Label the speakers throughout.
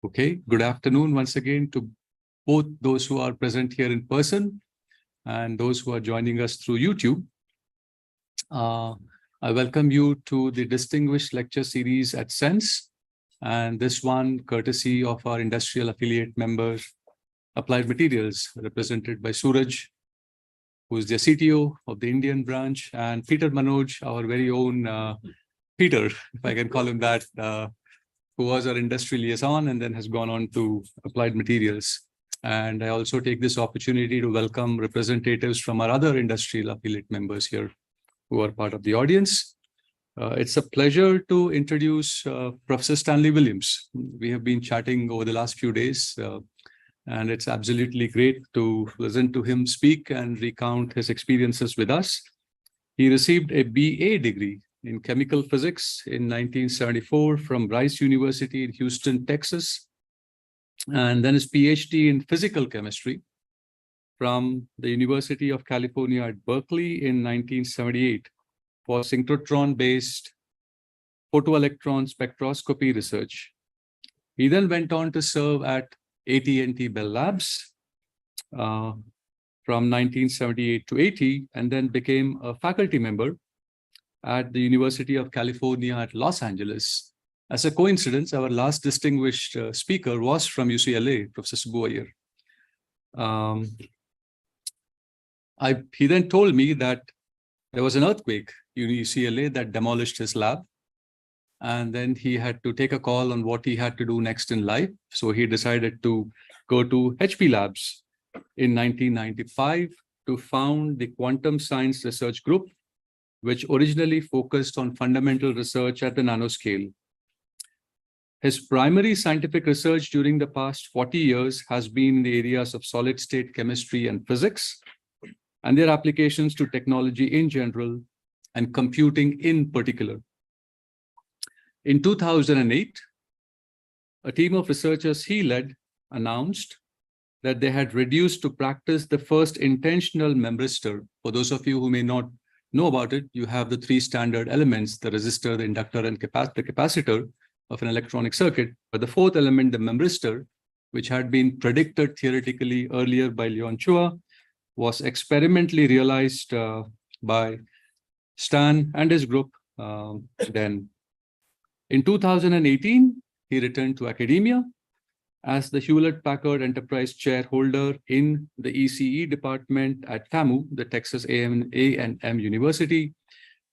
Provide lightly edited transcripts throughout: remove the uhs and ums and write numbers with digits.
Speaker 1: Okay, good afternoon once again to both those who are present here in person and those who are joining us through YouTube. I welcome you to the distinguished lecture series at CeNSE, and this one courtesy of our industrial affiliate member, Applied Materials, represented by Suraj, who is the CTO of the Indian branch, and Peter Manoj, our very own Peter, if I can call him that, who was our industry liaison and then has gone on to Applied Materials. And I also take this opportunity to welcome representatives from our other industrial affiliate members here who are part of the audience. It's a pleasure to introduce Professor Stanley Williams. We have been chatting over the last few days, and it's absolutely great to listen to him speak and recount his experiences with us. He received a BA degree in chemical physics in 1974 from Rice University in Houston, Texas, and then his PhD in physical chemistry from the University of California at Berkeley in 1978 for synchrotron-based photoelectron spectroscopy research. He then went on to serve at AT&T Bell Labs from 1978 to 80, and then became a faculty member at the University of California at Los Angeles. As a coincidence, our last distinguished speaker was from UCLA, Professor Subbu Iyer. He then told me that there was an earthquake in UCLA that demolished his lab. And then he had to take a call on what he had to do next in life. So he decided to go to HP Labs in 1995 to found the Quantum Science Research Group, which originally focused on fundamental research at the nanoscale. His primary scientific research during the past 40 years has been in the areas of solid-state chemistry and physics, and their applications to technology in general and computing in particular. In 2008, a team of researchers he led announced that they had reduced to practice the first intentional memristor. For those of you who may not know about it, you have the three standard elements: the resistor, the inductor, and the capacitor of an electronic circuit. But the fourth element, the memristor, which had been predicted theoretically earlier by Leon Chua, was experimentally realized by Stan and his group then. In 2018, he returned to academia as the Hewlett-Packard Enterprise Chairholder in the ECE department at TAMU, the Texas A&M University,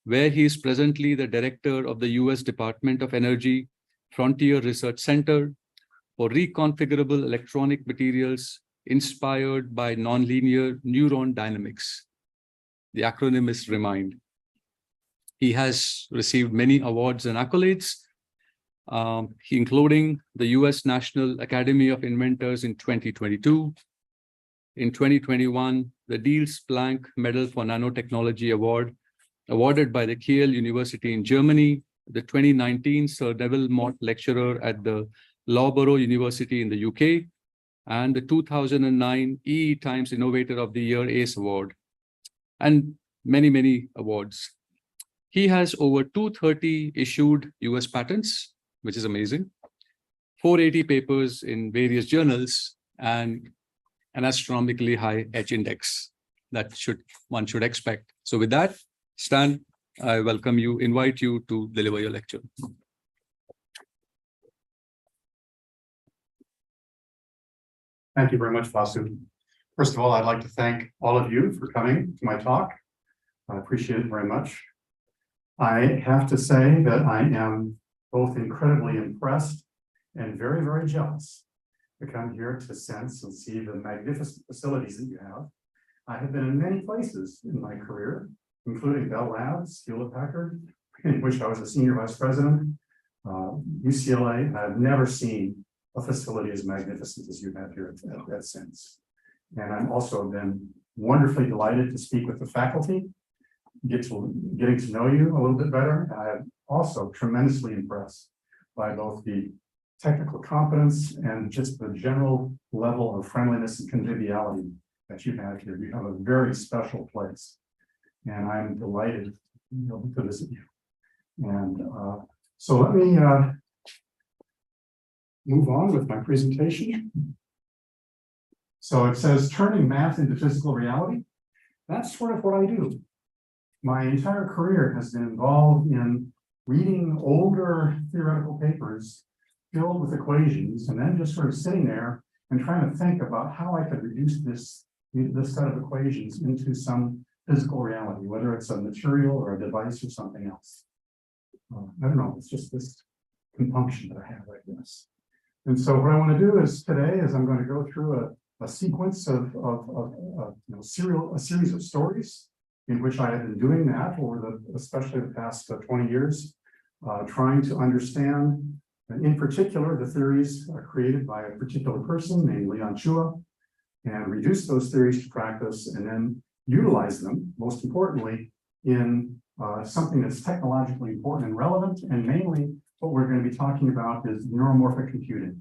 Speaker 1: where he is presently the director of the US Department of Energy Frontier Research Center for Reconfigurable Electronic Materials inspired by Nonlinear Neuron Dynamics. The acronym is REMIND. He has received many awards and accolades, including the US National Academy of Inventors in 2022. In 2021, the Niels Planck Medal for Nanotechnology Award, awarded by the Kiel University in Germany, the 2019 Sir Neville Mott Lecturer at the Loughborough University in the UK, and the 2009 EE Times Innovator of the Year ACE Award, and many, many awards. He has over 230 issued US patents, which is amazing, 480 papers in various journals, and an astronomically high H index that one should expect. So with that, Stan, I welcome you, invite you to deliver your lecture.
Speaker 2: Thank you very much, Vasu. First of all, I'd like to thank all of you for coming to my talk. I appreciate it very much. I have to say that I am both incredibly impressed and very, very jealous to come here to CeNSE and see the magnificent facilities that you have. I have been in many places in my career, including Bell Labs, Hewlett-Packard, in which I was a senior vice president, UCLA. I've never seen a facility as magnificent as you have here at CeNSE. And I'm also been wonderfully delighted to speak with the faculty, getting to know you a little bit better. I am also tremendously impressed by both the technical competence and just the general level of friendliness and conviviality that you have here. You have a very special place, and I'm delighted to visit you. And so let me move on with my presentation. So it says turning math into physical reality. That's sort of what I do. My entire career has been involved in reading older theoretical papers filled with equations, and then just sort of sitting there and trying to think about how I could reduce this set of equations into some physical reality, whether it's a material or a device or something else. I don't know, it's just this compunction that I have like this. And so what I want to do is today is I'm going to go through a sequence of a series of stories in which I have been doing that over especially the past 20 years, trying to understand, in particular, the theories created by a particular person named Leon Chua, and reduce those theories to practice, and then utilize them, most importantly, in something that's technologically important and relevant. And mainly what we're going to be talking about is neuromorphic computing,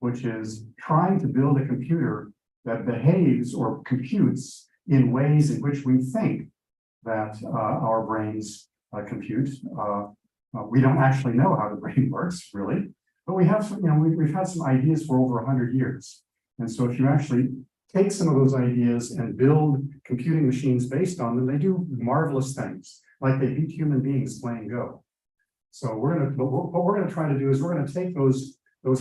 Speaker 2: which is trying to build a computer that behaves or computes in ways in which we think that our brains compute. We don't actually know how the brain works, really, but we have some, we've had some ideas for over 100 years. And so if you actually take some of those ideas and build computing machines based on them, they do marvelous things, like they beat human beings playing Go. So what we're gonna try to do is we're gonna take those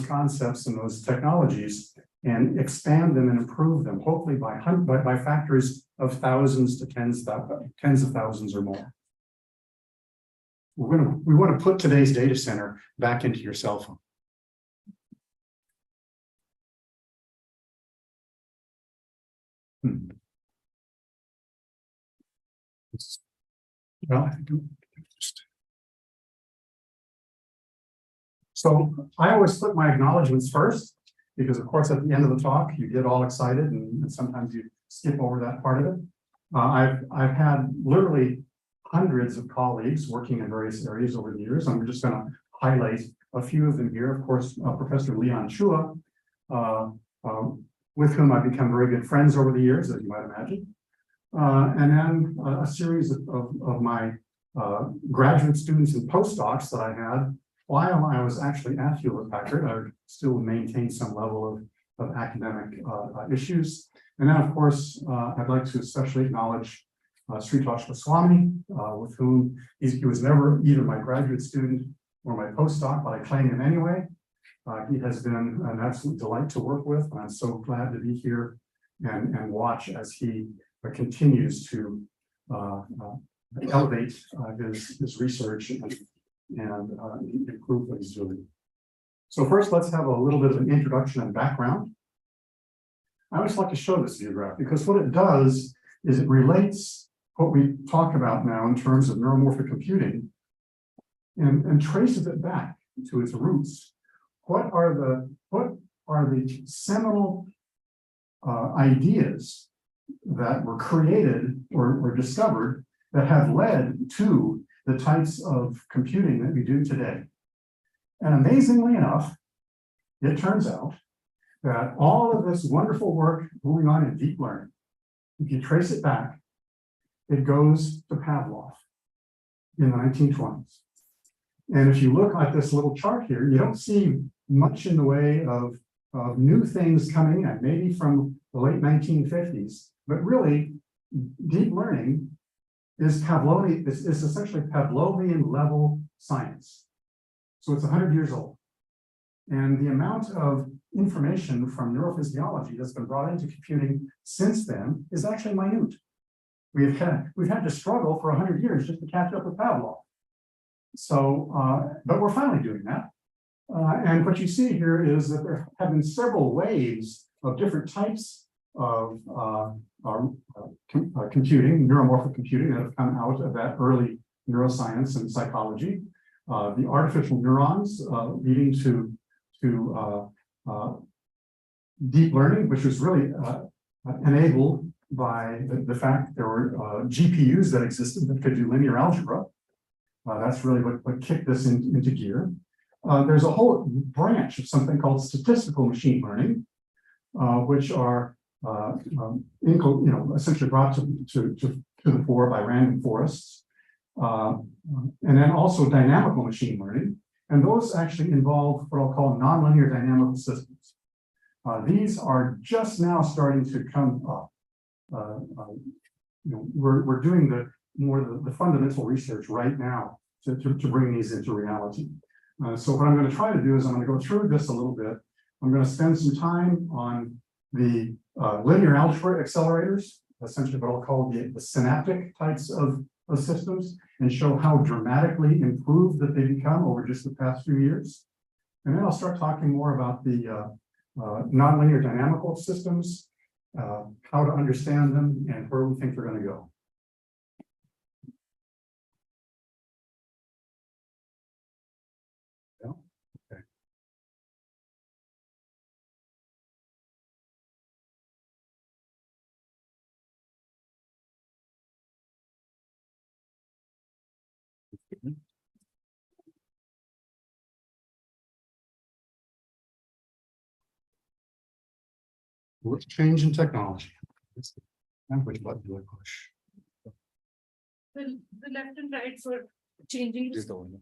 Speaker 2: concepts and those technologies and expand them and improve them, hopefully by factors of thousands to tens of thousands or more. We want to put today's data center back into your cell phone. Well, so I always put my acknowledgements first, because of course at the end of the talk you get all excited and sometimes you skip over that part of it. I've had literally hundreds of colleagues working in various areas over the years. I'm just going to highlight a few of them here. Of course, Professor Leon Chua, with whom I've become very good friends over the years, as you might imagine. And then a series of my graduate students and postdocs that I had while I was actually at Hewlett-Packard. I still maintain some level of academic issues. And then, of course, I'd like to especially acknowledge Sritosh Goswami, with whom he was never either my graduate student or my postdoc, but I claim him anyway. He has been an absolute delight to work with, and I'm so glad to be here and watch as he continues to elevate his research and improve what he's doing. So first, let's have a little bit of an introduction and background. I always like to show this view graph because what it does is it relates what we talk about now in terms of neuromorphic computing and traces it back to its roots. What are the seminal ideas that were created or discovered that have led to the types of computing that we do today? And amazingly enough, it turns out that all of this wonderful work going on in deep learning, if you trace it back, it goes to Pavlov in the 1920s. And if you look at this little chart here, you don't see much in the way of new things coming in, maybe from the late 1950s, but really deep learning is essentially Pavlovian level science. So it's 100 years old. And the amount of information from neurophysiology that's been brought into computing since then is actually minute. We've had to struggle for 100 years just to catch up with Pavlov. So, but we're finally doing that. And what you see here is that there have been several waves of different types of computing, neuromorphic computing, that have come out of that early neuroscience and psychology. The artificial neurons leading to deep learning, which was really enabled by the fact there were GPUs that existed that could do linear algebra. That's really what kicked this into gear. There's a whole branch of something called statistical machine learning, which are essentially brought to the fore by random forests. And then also dynamical machine learning. And those actually involve what I'll call nonlinear dynamical systems. These are just now starting to come up. We're doing the fundamental research right now to bring these into reality. So what I'm going to try to do is I'm going to go through this a little bit. I'm going to spend some time on the linear algebra accelerators, essentially what I'll call the synaptic types of systems, and show how dramatically improved that they become over just the past few years. And then I'll start talking more about the nonlinear dynamical systems, how to understand them, and where we think they're going to go. Okay. What's change in technology? And which button do I push?
Speaker 3: The left and right for changing.
Speaker 1: It's on.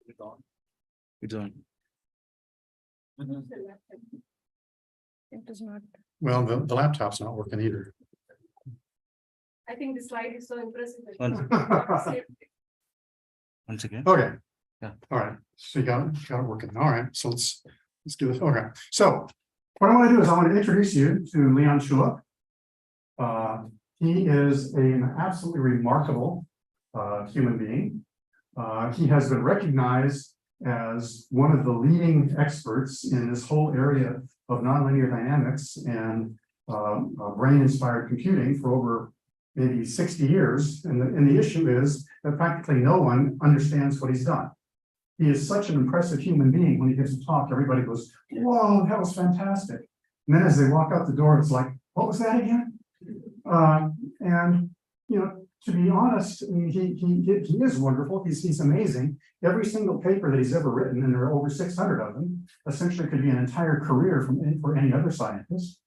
Speaker 1: It's on. It's on.
Speaker 3: It does not.
Speaker 2: Well, the laptop's not working either.
Speaker 3: I think the slide is so impressive.
Speaker 1: Once again.
Speaker 2: Okay.
Speaker 1: Yeah.
Speaker 2: All right. So you got it working. All right. So let's do this. Okay. So what I want to do is I want to introduce you to Leon Schulich. He is an absolutely remarkable human being. He has been recognized as one of the leading experts in this whole area of nonlinear dynamics and brain-inspired computing for over maybe 60 years. And the issue is that practically no one understands what he's done. He is such an impressive human being. When he gives a talk, everybody goes, "Whoa, that was fantastic." And then as they walk out the door, it's like, "What was that again?" And to be honest, I mean, he is wonderful. He's amazing. Every single paper that he's ever written, and there are over 600 of them, essentially could be an entire career for any other scientist.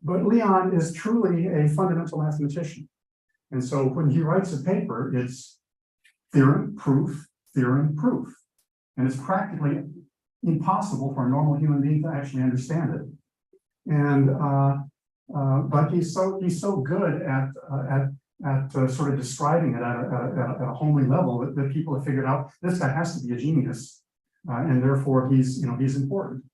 Speaker 2: But Leon is truly a fundamental mathematician. And so when he writes a paper, it's theorem, proof, theorem, proof. And it's practically impossible for a normal human being to actually understand it. And but he's so good at sort of describing it at a homely level that people have figured out this guy has to be a genius, and therefore he's important.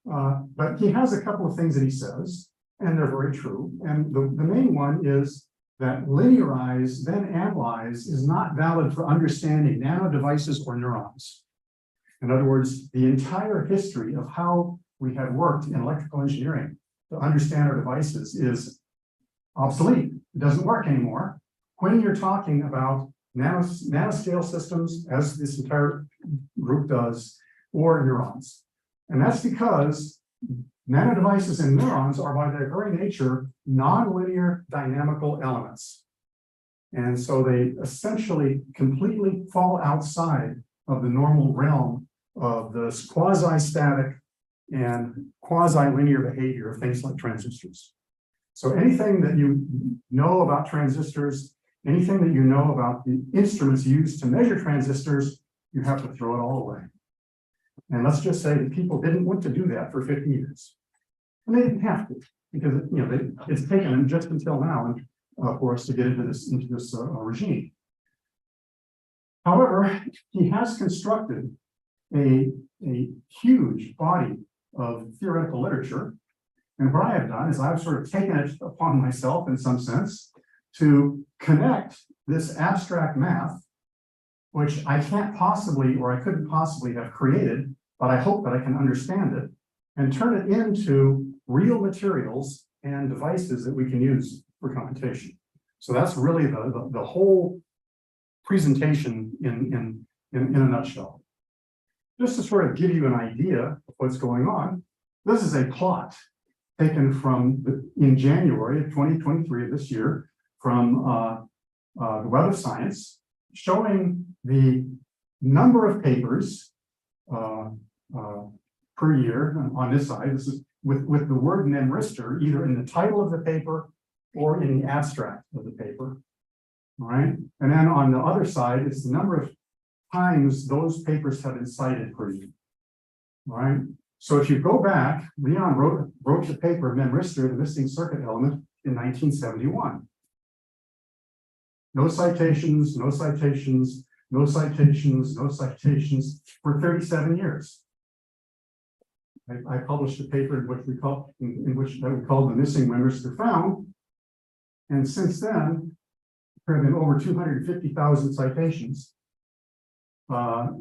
Speaker 2: But he has a couple of things that he says, and they're very true. And the main one is that linearize, then analyze is not valid for understanding nano devices or neurons. In other words, the entire history of how we have worked in electrical engineering to understand our devices is obsolete. It doesn't work anymore. When you're talking about nanoscale systems, as this entire group does, or neurons. And that's because nano devices and neurons are by their very nature nonlinear dynamical elements. And so they essentially completely fall outside of the normal realm of this quasi-static and quasi-linear behavior of things like transistors. So anything that you know about transistors, anything that you know about the instruments used to measure transistors, you have to throw it all away. And let's just say that people didn't want to do that for 50 years. And they didn't have to, because it's taken them just until now for us to get into this regime. However, he has constructed a huge body of theoretical literature. And what I have done is I've sort of taken it upon myself in some sense to connect this abstract math, which I can't possibly, or I couldn't possibly have created, but I hope that I can understand it, and turn it into real materials and devices that we can use for computation. So that's really the whole presentation in a nutshell. Just to sort of give you an idea of what's going on, this is a plot taken from in January of 2023 of this year from the Web of Science, showing the number of papers per year on this side. This is with the word memristor either in the title of the paper or in the abstract of the paper. All right. And then on the other side, it's the number of times those papers have been cited for you. All right. So if you go back, Leon wrote the paper memristor, the missing circuit element, in 1971. No citations, no citations, no citations, no citations for 37 years. I published a paper in which we call the missing memristor found. And since then, there have been over 250,000 citations. There have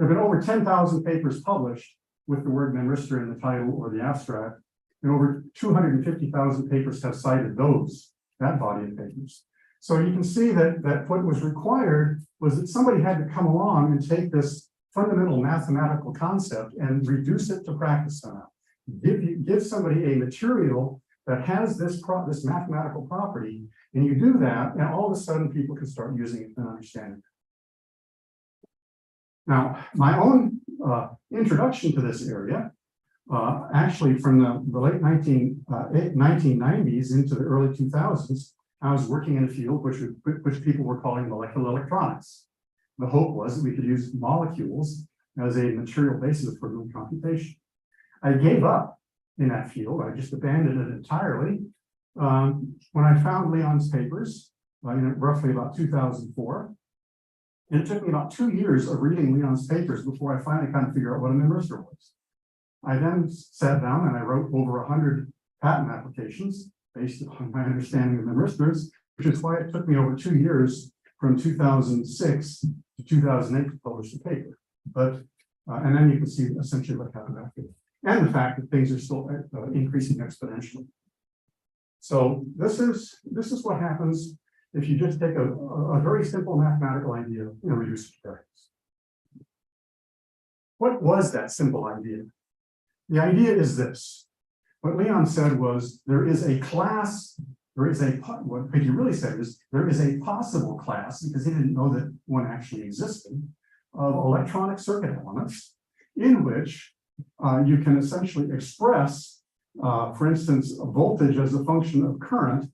Speaker 2: been over 10,000 papers published with the word memristor in the title or the abstract, and over 250,000 papers have cited that body of papers. So you can see that what was required was that somebody had to come along and take this fundamental mathematical concept and reduce it to practice somehow. Give somebody a material that has this mathematical property, and you do that, and all of a sudden people can start using it and understanding it. Now, my own introduction to this area, actually from the late 1990s into the early 2000s, I was working in a field which people were calling molecular electronics. The hope was that we could use molecules as a material basis for doing computation. I gave up in that field. I just abandoned it entirely when I found Leon's papers, roughly about 2004. And it took me about 2 years of reading Leon's papers before I finally kind of figured out what a memristor was. I then sat down and I wrote over 100 patent applications based on my understanding of memristors, which is why it took me over 2 years from 2006 to 2008 to publish the paper. But and then you can see essentially what happened after, and the fact that things are still increasing exponentially. So this is what happens if you just take a very simple mathematical idea and reduce it to practice. What was that simple idea? The idea is this. What Leon said was there is a class, what he really said is there is a possible class, because he didn't know that one actually existed, of electronic circuit elements in which you can essentially express, for instance, a voltage as a function of current,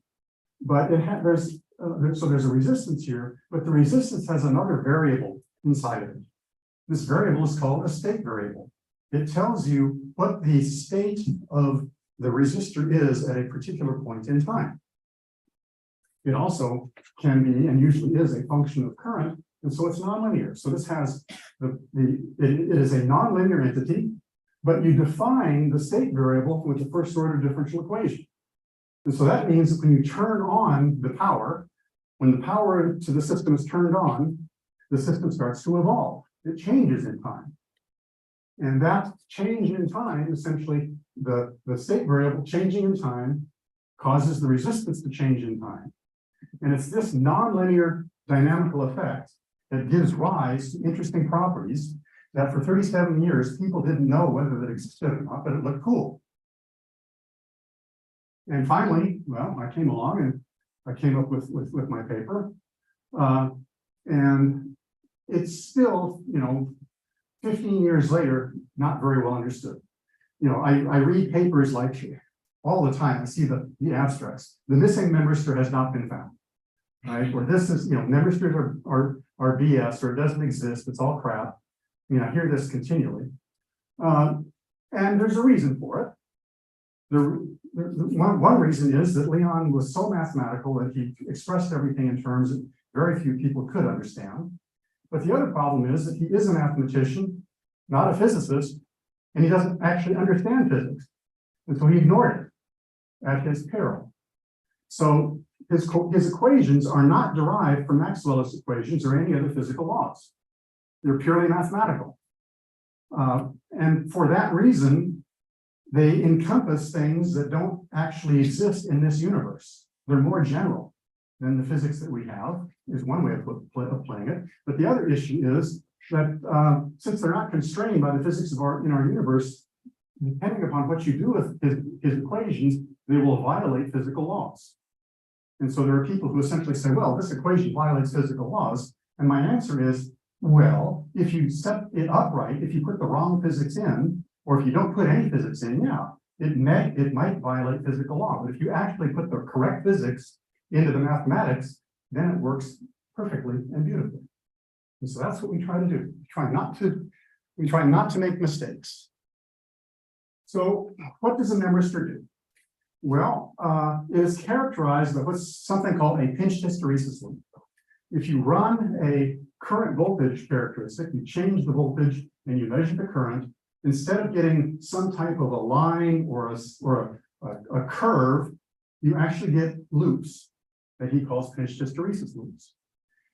Speaker 2: but there's a resistance here, but the resistance has another variable inside of it. This variable is called a state variable. It tells you what the state of the resistor is at a particular point in time. It also can be, and usually is, a function of current, and so it's nonlinear. So this has it is a nonlinear entity, but you define the state variable with the first order differential equation. And so that means that when you turn on the power, when the power to the system is turned on, the system starts to evolve. It changes in time. And that change in time, essentially, the state variable changing in time causes the resistance to change in time. And it's this nonlinear dynamical effect that gives rise to interesting properties that for 37 years, people didn't know whether that existed or not, but it looked cool. And finally, well, I came along and I came up with my paper. And it's still, 15 years later, not very well understood. I read papers like all the time. I see the abstracts. The missing memristor has not been found. Right? Or this is, memristors are BS, or it doesn't exist. It's all crap. I hear this continually. And there's a reason for it. One reason is that Leon was so mathematical that he expressed everything in terms that very few people could understand. But the other problem is that he is a mathematician, not a physicist, and he doesn't actually understand physics. And so he ignored it at his peril. So his equations are not derived from Maxwell's equations or any other physical laws. They're purely mathematical. And for that reason, they encompass things that don't actually exist in this universe. They're more general than the physics that we have, is one way of playing it. But the other issue is that since they're not constrained by the physics in our universe, depending upon what you do with his equations, they will violate physical laws. And so there are people who essentially say, well, this equation violates physical laws. And my answer is, well, if you set it up right, if you put the wrong physics in, or if you don't put any physics in, yeah, it might violate physical law. But if you actually put the correct physics into the mathematics, then it works perfectly and beautifully. And so that's what we try to do. We try not to make mistakes. So what does a memristor do? Well, it is characterized by what's something called a pinch hysteresis loop. If you run a current voltage characteristic, you change the voltage and you measure the current, instead of getting some type of a line or a curve, you actually get loops that he calls pinch hysteresis loops.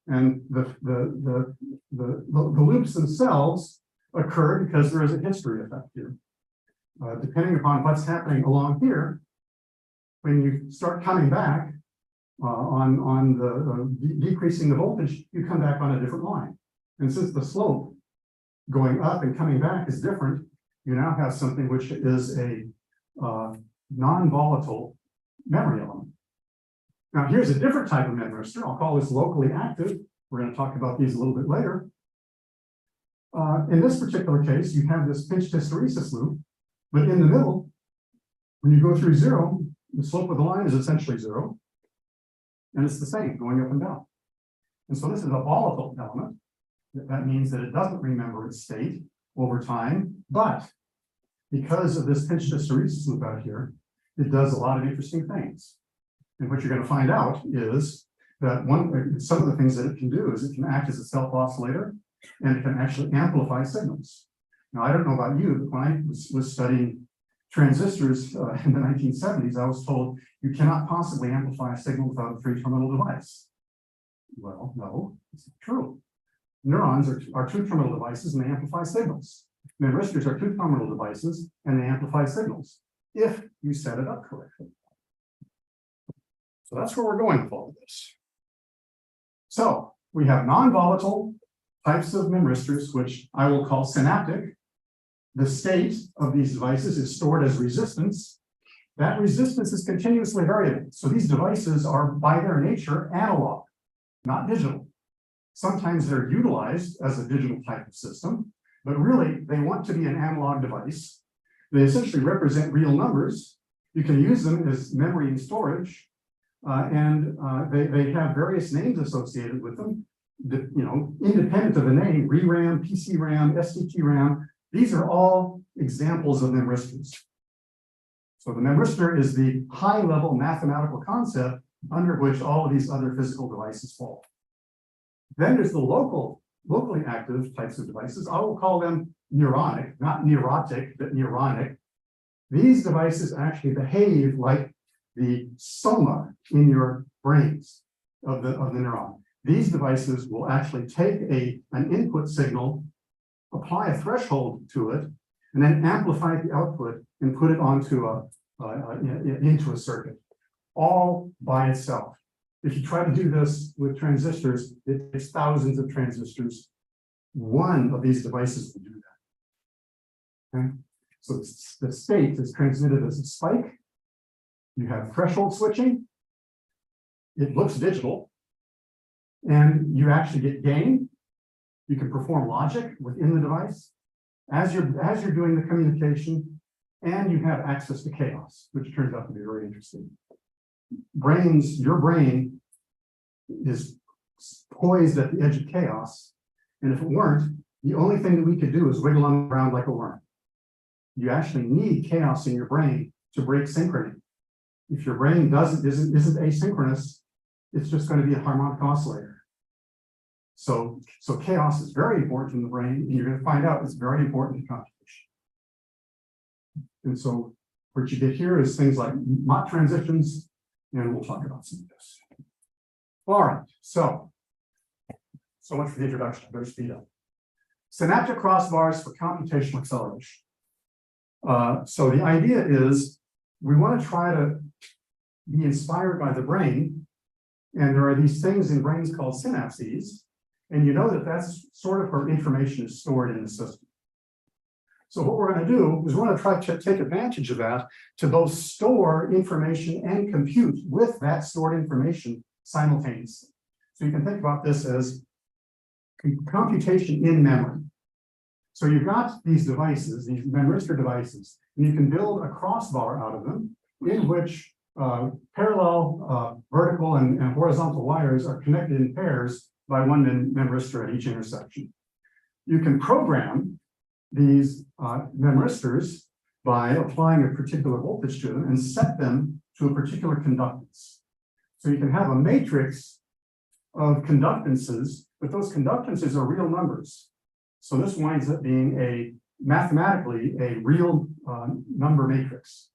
Speaker 2: And the loops themselves occur because there is a history effect here. Depending upon what's happening along here, when you start coming back on the decreasing the voltage, you come back on a different line. And since the slope going up and coming back is different, you now have something which is a non-volatile memory element. Now here's a different type of memristor. I'll call this locally active. We're going to talk about these a little bit later. In this particular case, you have this pinch hysteresis loop, but in the middle, when you go through zero, the slope of the line is essentially zero. And it's the same going up and down. And so this is a volatile element. That means that it doesn't remember its state over time, but because of this pinch hysteresis loop out here, it does a lot of interesting things. And what you're going to find out is that some of the things that it can do is it can act as a self-oscillator, and it can actually amplify signals. Now, I don't know about you, but when I was studying transistors in the 1970s, I was told you cannot possibly amplify a signal without a three-terminal device. Well, no, it's not true. Neurons are two-terminal devices and they amplify signals. Memristors are two-terminal devices and they amplify signals if you set it up correctly. So that's where we're going with all of this. So we have non-volatile types of memristors, which I will call synaptic. The state of these devices is stored as resistance. That resistance is continuously variable. So these devices are by their nature analog, not digital. Sometimes they're utilized as a digital type of system, but really they want to be an analog device. They essentially represent real numbers. You can use them as memory and storage, and they have various names associated with them. Independent of the name, ReRAM, PCRAM, STT-RAM, these are all examples of memristors. So the memristor is the high-level mathematical concept under which all of these other physical devices fall. Then there's the locally active types of devices. I will call them neuronic, not neurotic, but neuronic. These devices actually behave like the soma in your brains of the neuron. These devices will actually take an input signal, apply a threshold to it, and then amplify the output and put it onto into a circuit, all by itself. If you try to do this with transistors, it takes thousands of transistors. One of these devices will do that. Okay? So the state is transmitted as a spike. You have threshold switching. It looks digital. And you actually get gain. You can perform logic within the device as you're doing the communication, and you have access to chaos, which turns out to be very interesting. Your brain is poised at the edge of chaos, and if it weren't, the only thing that we could do is wiggle on the ground like a worm. You actually need chaos in your brain to break synchrony. If your brain isn't asynchronous, it's just going to be a harmonic oscillator. So chaos is very important in the brain, and you're going to find out it's very important in computation. And so what you get here is things like Mott transitions, and we'll talk about some of this. All right, so much for the introduction. I better speed up. Synaptic crossbars for computational acceleration. So the idea is we want to try to be inspired by the brain, and there are these things in brains called synapses, and you know that that's sort of where information is stored in the system. So what we're going to do is we're going to try to take advantage of that to both store information and compute with that stored information simultaneously. So you can think about this as computation in memory. So you've got these devices, these memristor devices, and you can build a crossbar out of them in which parallel, vertical, and horizontal wires are connected in pairs by one memristor at each intersection. You can program these memristors by applying a particular voltage to them and set them to a particular conductance. So you can have a matrix of conductances, but those conductances are real numbers. So this winds up being mathematically a real number matrix.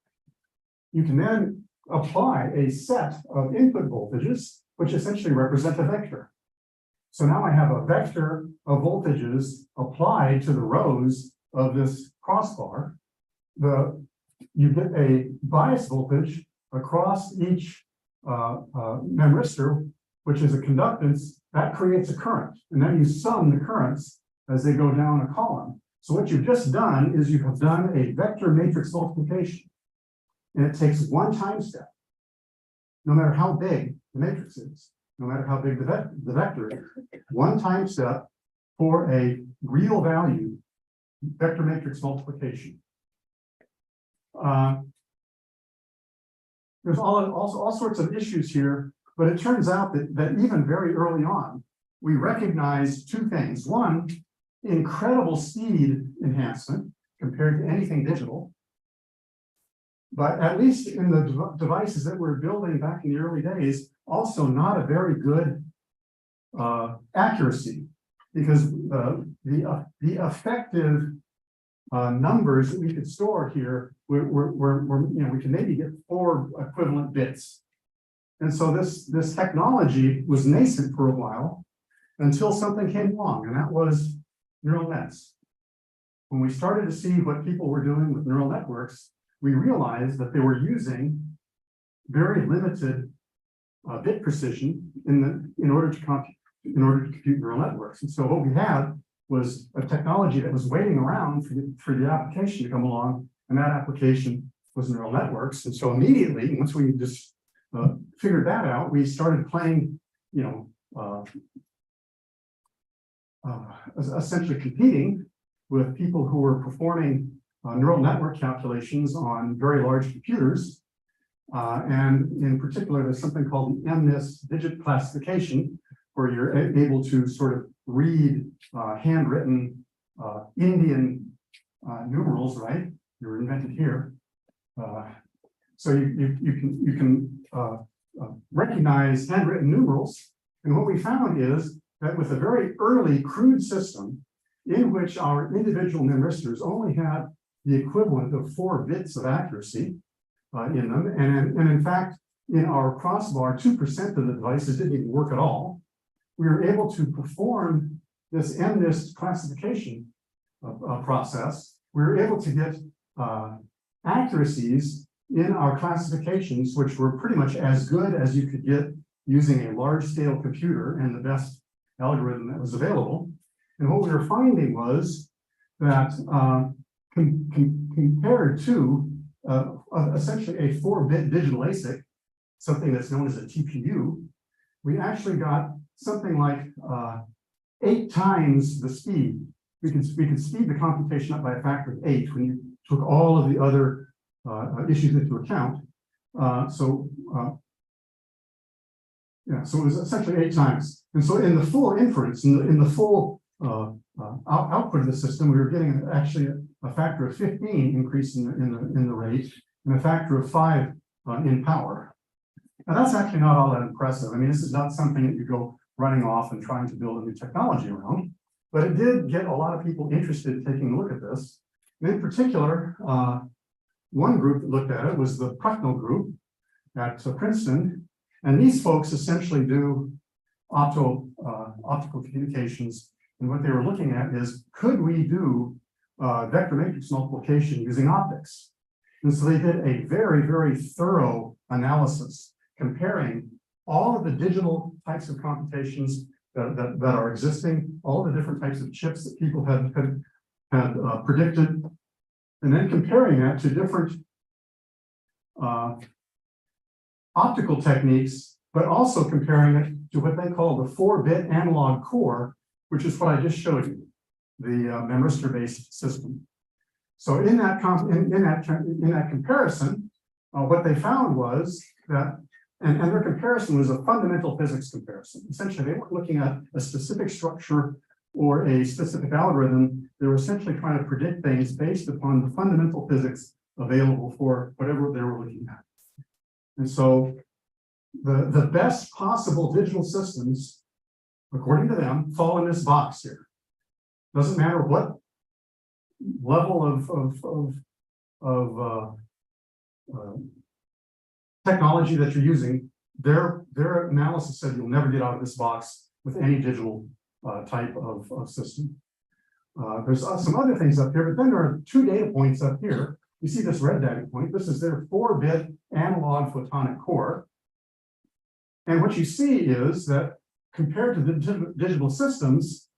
Speaker 2: You can then apply a set of input voltages, which essentially represent a vector. So now I have a vector of voltages applied to the rows of this crossbar. You get a bias voltage across each memristor, which is a conductance, that creates a current. And then you sum the currents as they go down a column. So what you've just done is you have done a vector matrix multiplication. And it takes one time step, no matter how big the matrix is, no matter how big the vector is, one time step for a real value vector matrix multiplication. There's all sorts of issues here, but it turns out that even very early on, we recognized two things. One, incredible speed enhancement compared to anything digital. But at least in the devices that we're building back in the early days, also not a very good accuracy, because the effective numbers that we could store here we can maybe get 4 equivalent bits. And so this technology was nascent for a while until something came along, and that was neural nets. When we started to see what people were doing with neural networks, we realized that they were using very limited bit precision in order to compute neural networks. And so what we had was a technology that was waiting around for the application to come along, and that application was neural networks. And so immediately, once we just figured that out, we started playing, essentially competing with people who were performing neural network calculations on very large computers. And in particular, there's something called the MNIST digit classification, where you're able to sort of read handwritten Indian numerals, right? They were invented here. So you can recognize handwritten numerals. And what we found is that with a very early crude system in which our individual memristors only had the equivalent of 4 bits of accuracy in them, and in fact, in our crossbar, 2% of the devices didn't even work at all. We were able to perform this MNIST classification process. We were able to get accuracies in our classifications, which were pretty much as good as you could get using a large-scale computer and the best algorithm that was available. And what we were finding was that compared to essentially a 4-bit digital ASIC, something that's known as a TPU, we actually got something like 8 times the speed. We could speed the computation up by a factor of 8 when you took all of the other issues into account. So it was essentially 8 times. And so in the full inference, in the full output of the system, we were getting actually a factor of 15 increase in the rate and a factor of 5 in power. Now that's actually not all that impressive. I mean, this is not something that you go running off and trying to build a new technology around, but it did get a lot of people interested in taking a look at this. And in particular, one group that looked at it was the Prucknell group at Princeton. And these folks essentially do optical communications. And what they were looking at is, could we do vector matrix multiplication using optics? And so they did a very, very thorough analysis comparing all of the digital types of computations that are existing, all the different types of chips that people had predicted, and then comparing that to different optical techniques, but also comparing it to what they call the 4-bit analog core, which is what I just showed you, the memristor-based system. So in that comparison, what they found was that And their comparison was a fundamental physics comparison. Essentially, they weren't looking at a specific structure or a specific algorithm. They were essentially trying to predict things based upon the fundamental physics available for whatever they were looking at. And so the best possible digital systems, according to them, fall in this box here. Doesn't matter what level of technology that you're using, their analysis said you'll never get out of this box with any digital type of system. There's some other things up here, but then there are 2 data points up here. You see this red data point. This is their 4-bit analog photonic core. And what you see is that compared to the digital systems,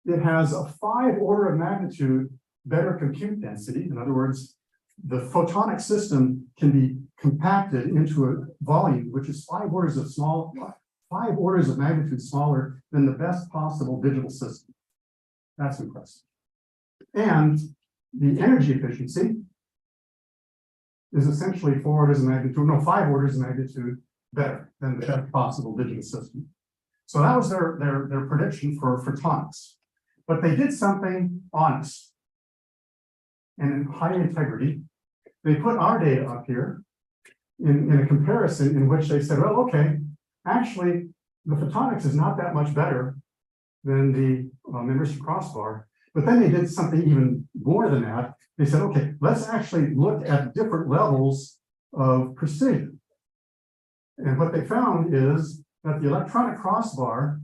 Speaker 2: it has a 5 order of magnitude better compute density. In other words, the photonic system can be compacted into a volume which is 5 orders of magnitude smaller than the best possible digital system. That's impressive. And the energy efficiency is essentially 5 orders of magnitude better than the best possible digital system. So that was their prediction for photonics. But they did something honest and in high integrity. They put our data up here in a comparison in which they said, well, okay, actually, the photonics is not that much better than the memristor crossbar. But then they did something even more than that. They said, okay, let's actually look at different levels of precision. And what they found is that the electronic crossbar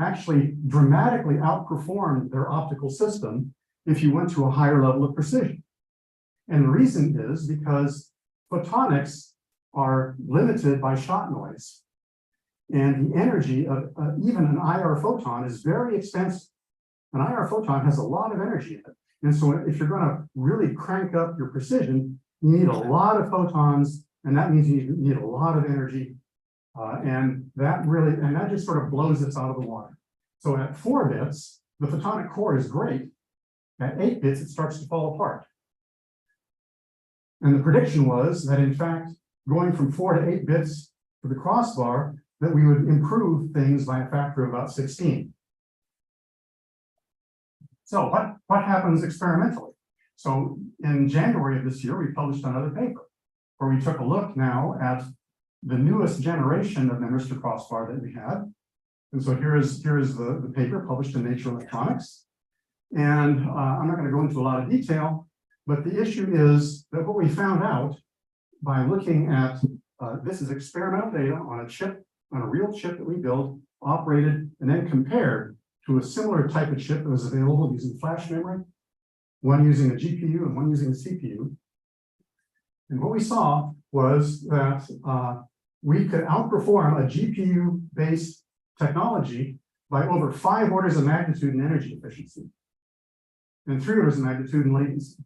Speaker 2: actually dramatically outperformed their optical system if you went to a higher level of precision. And the reason is because photonics are limited by shot noise. And the energy of even an IR photon is very expensive. An IR photon has a lot of energy in it. And so if you're going to really crank up your precision, you need a lot of photons, and that means you need a lot of energy. And that just sort of blows this out of the water. So at 4 bits, the photonic core is great. At 8 bits, it starts to fall apart. And the prediction was that, in fact, going from 4 to 8 bits for the crossbar, that we would improve things by a factor of about 16. So what happens experimentally? So in January of this year, we published another paper where we took a look now at the newest generation of memristor crossbar that we had. And so here is the paper published in Nature Electronics. And I'm not going to go into a lot of detail, but the issue is that what we found out by looking at, this is experimental data on a chip, on a real chip that we built, operated, and then compared to a similar type of chip that was available using flash memory, one using a GPU and one using a CPU. And what we saw was that we could outperform a GPU-based technology by over 5 orders of magnitude in energy efficiency and 3 orders of magnitude in latency.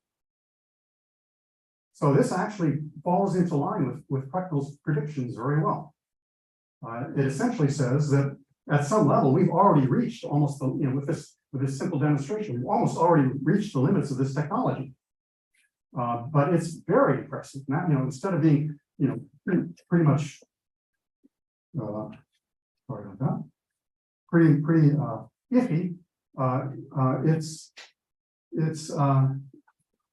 Speaker 2: So this actually falls into line with Prechtel's predictions very well. It essentially says that at some level, we've already reached almost, with this simple demonstration, we've almost already reached the limits of this technology. But it's very impressive. Now, instead of being, pretty much, sorry about that, pretty iffy, it's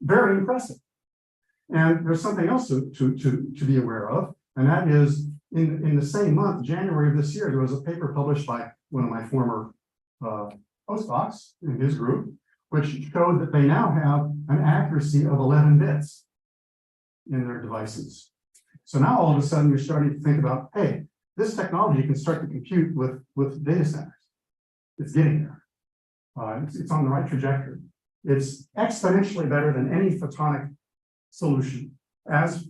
Speaker 2: very impressive. And there's something else to be aware of, and that is in the same month, January of this year, there was a paper published by one of my former postdocs in his group, which showed that they now have an accuracy of 11 bits in their devices. So now all of a sudden you're starting to think about, hey, this technology can start to compute with data centers. It's getting there. It's on the right trajectory. It's exponentially better than any photonic solution, as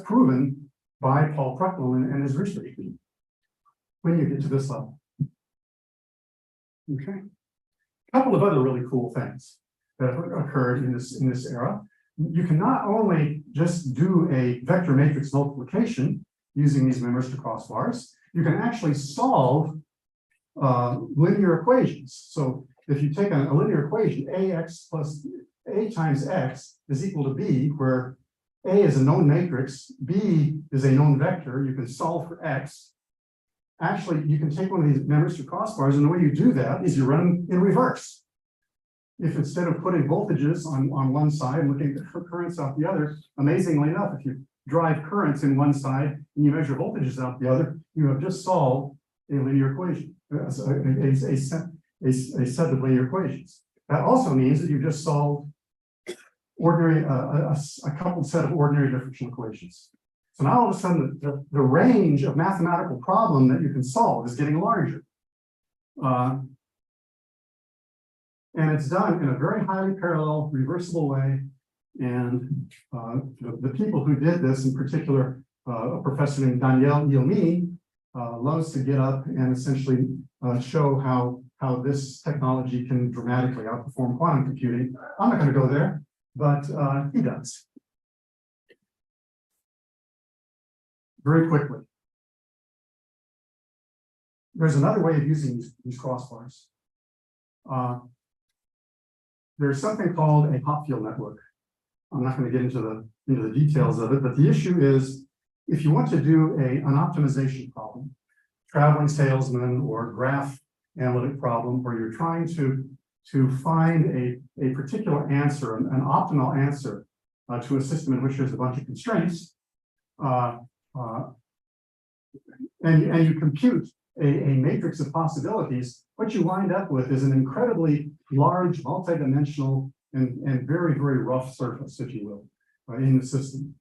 Speaker 2: proven by Paul Prechtel and his research team when you get to this level. Okay. A couple of other really cool things that have occurred in this era. You can not only just do a vector matrix multiplication using these memristor crossbars, you can actually solve linear equations. So if you take a linear equation, ax plus a times x is equal to b, where A is a known matrix, B is a known vector, you can solve for X. Actually, you can take one of these memristor crossbars, and the way you do that is you run them in reverse. If instead of putting voltages on one side and looking at currents out the other, amazingly enough, if you drive currents in one side and you measure voltages out the other, you have just solved a linear equation, a set of linear equations. That also means that you just solved ordinary a coupled set of ordinary differential equations. So now all of a sudden the range of mathematical problem that you can solve is getting larger. And it's done in a very highly parallel, reversible way. And the people who did this, in particular, a professor named Daniel Iomini, loves to get up and essentially show how this technology can dramatically outperform quantum computing. I'm not going to go there, but he does. Very quickly. There's another way of using these crossbars. There's something called a hot field network. I'm not going to get into the details of it, but the issue is if you want to do an optimization problem, traveling salesman or graph analytic problem, where you're trying to find a particular answer, an optimal answer to a system in which there's a bunch of constraints, and you compute a matrix of possibilities, what you wind up with is an incredibly large, multidimensional, and very, very rough surface, if you will, in the system.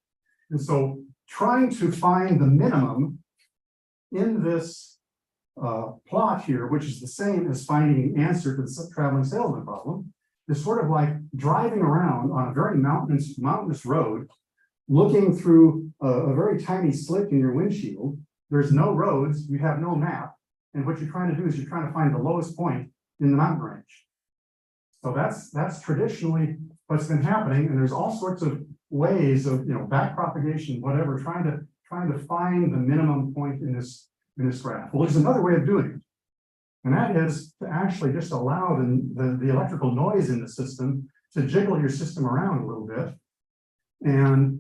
Speaker 2: And so trying to find the minimum in this plot here, which is the same as finding an answer to the traveling salesman problem, is sort of like driving around on a very mountainous road, looking through a very tiny slit in your windshield. There's no roads, you have no map, and what you're trying to do is you're trying to find the lowest point in the mountain range. So that's traditionally what's been happening, and there's all sorts of ways of back propagation, whatever, trying to find the minimum point in this graph. Well, there's another way of doing it, and that is to actually just allow the electrical noise in the system to jiggle your system around a little bit, and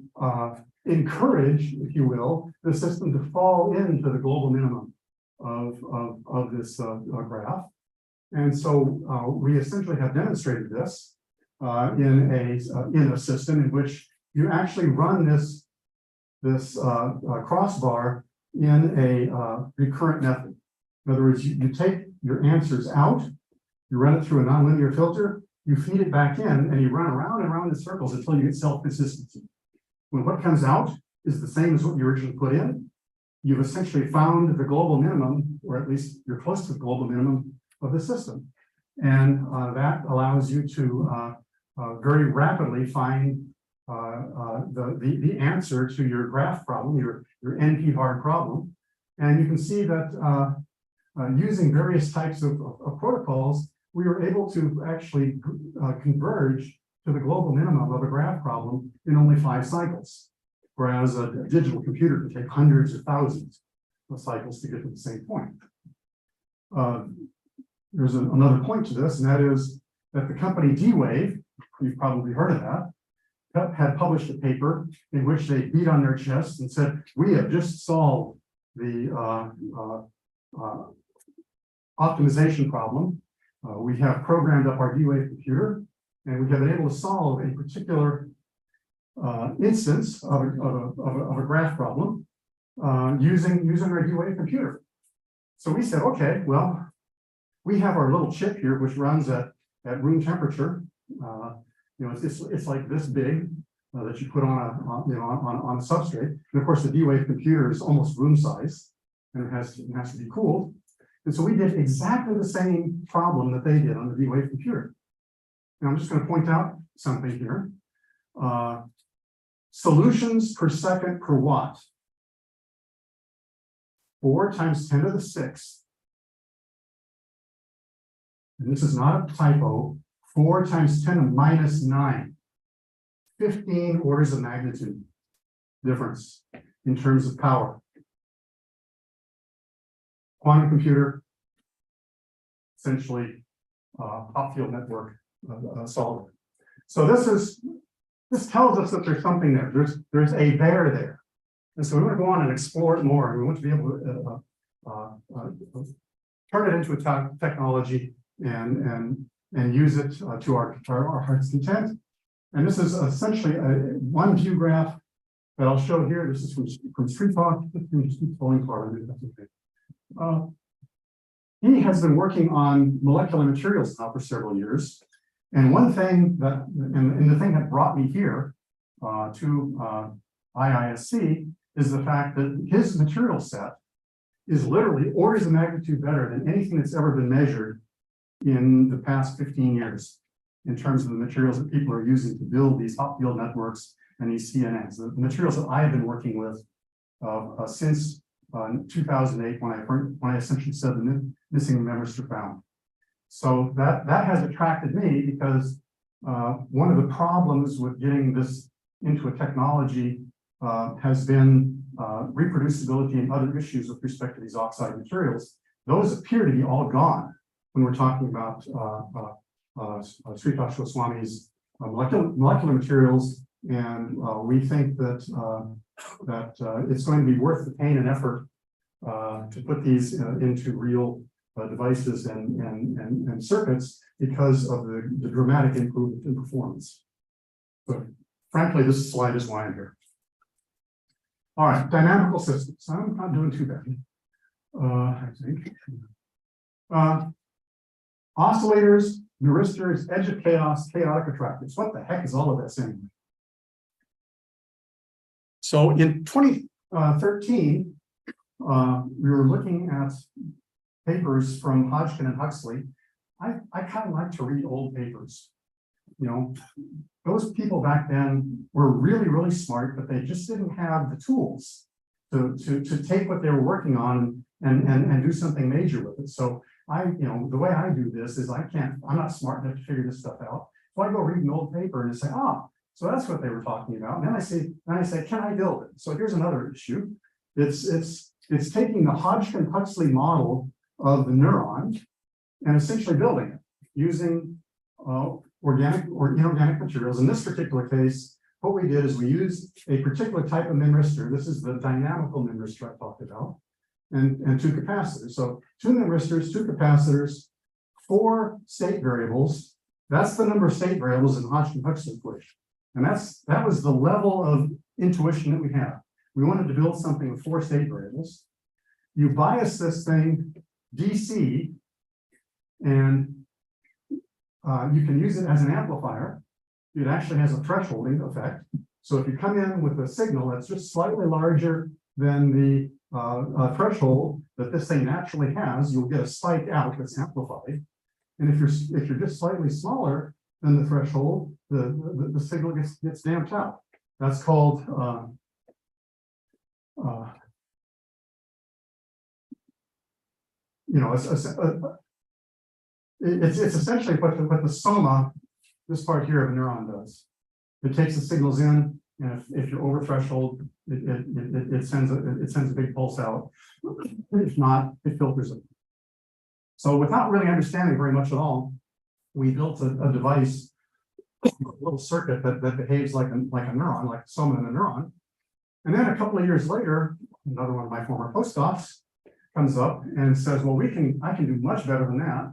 Speaker 2: encourage, if you will, the system to fall into the global minimum of this graph. And so we essentially have demonstrated this in a system in which you actually run this crossbar in a recurrent method. In other words, you take your answers out, you run it through a nonlinear filter, you feed it back in, and you run around and around in circles until you get self-consistency. When what comes out is the same as what you originally put in, you've essentially found the global minimum, or at least you're close to the global minimum of the system. And that allows you to very rapidly find the answer to your graph problem, your NP-hard problem. And you can see that using various types of protocols, we were able to actually converge to the global minimum of a graph problem in only 5 cycles, whereas a digital computer can take hundreds or thousands of cycles to get to the same point. There's another point to this, and that is that the company D-Wave, you've probably heard of that, had published a paper in which they beat on their chest and said, we have just solved the optimization problem. We have programmed up our D-Wave computer, and we have been able to solve a particular instance of a graph problem using our D-Wave computer. So we said, okay, well, we have our little chip here, which runs at room temperature. It's like this big that you put on a substrate. And of course, the D-Wave computer is almost room size, and it has to be cooled. And so we did exactly the same problem that they did on the D-Wave computer. Now I'm just going to point out something here. Solutions per second per watt. 4 times 10 to the 6th. And this is not a typo. 4 times 10 to the minus 9. 15 orders of magnitude difference in terms of power. Quantum computer, essentially hot field network solver. So this is this tells us that there's something there. There's a there. And so we want to go on and explore it more. We want to be able to turn it into a technology and use it to our heart's content. And this is essentially one view graph that I'll show here. This is from Street Talk. Just keep falling apart. That's okay. He has been working on molecular materials now for several years. And one thing that, and the thing that brought me here to IISc is the fact that his material set is literally orders of magnitude better than anything that's ever been measured in the past 15 years in terms of the materials that people are using to build these hot field networks and these CNNs. The materials that I have been working with since 2008 when I essentially said the missing memristor found. So that has attracted me because one of the problems with getting this into a technology has been reproducibility and other issues with respect to these oxide materials. Those appear to be all gone when we're talking about Sritash Goswami's molecular materials, and we think that it's going to be worth the pain and effort to put these into real devices and circuits because of the dramatic improvement in performance. But frankly, this slide is why I'm here. All right, dynamical systems. I'm not doing too bad, I think. Oscillators, memristors, edge of chaos, chaotic attractors. What the heck is all of this anyway? So in 2013, we were looking at papers from Hodgkin and Huxley. I kind of like to read old papers. You know, those people back then were really, really smart, but they just didn't have the tools to take what they were working on and do something major with it. So the way I do this is I'm not smart enough to figure this stuff out. So I go read an old paper and say, so that's what they were talking about. And then I say, can I build it? So here's another issue. It's taking the Hodgkin-Huxley model of the neuron and essentially building it using organic or inorganic materials. In this particular case, what we did is we used a particular type of memristor. This is the dynamical memristor I talked about, and two capacitors. So two memristors, two capacitors, 4 state variables. That's the number of state variables in the Hodgkin-Huxley equation. And that was the level of intuition that we had. We wanted to build something with 4 state variables. You bias this thing DC, and you can use it as an amplifier. It actually has a thresholding effect. So if you come in with a signal that's just slightly larger than the threshold that this thing naturally has, you'll get a spike out that's amplified. And if you're just slightly smaller than the threshold, the signal gets damped out. That's called it's essentially what the soma, this part here of a neuron, does. It takes the signals in, and if you're over threshold, it sends a big pulse out. If not, it filters it. So without really understanding very much at all, we built a device, a little circuit that behaves like a neuron, like the soma in a neuron. And then a couple of years later, another one of my former postdocs comes up and says, well, I can do much better than that.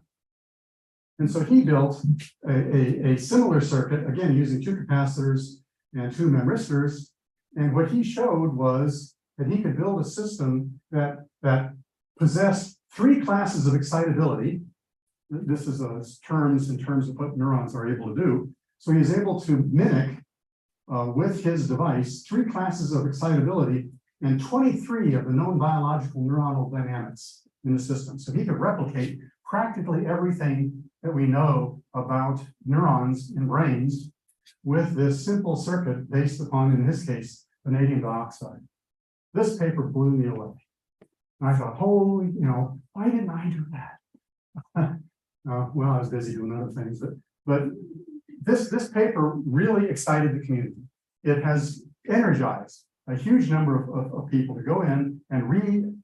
Speaker 2: And so he built a similar circuit, again, using 2 capacitors and 2 memristors. And what he showed was that he could build a system that possessed 3 classes of excitability. This is in terms of what neurons are able to do. So he was able to mimic with his device 3 classes of excitability and 23 of the known biological neuronal dynamics in the system. So he could replicate practically everything that we know about neurons in brains with this simple circuit based upon, in this case, vanadium dioxide. This paper blew me away. And I thought, holy, why didn't I do that? Well, I was busy doing other things, but this paper really excited the community. It has energized a huge number of people to go in and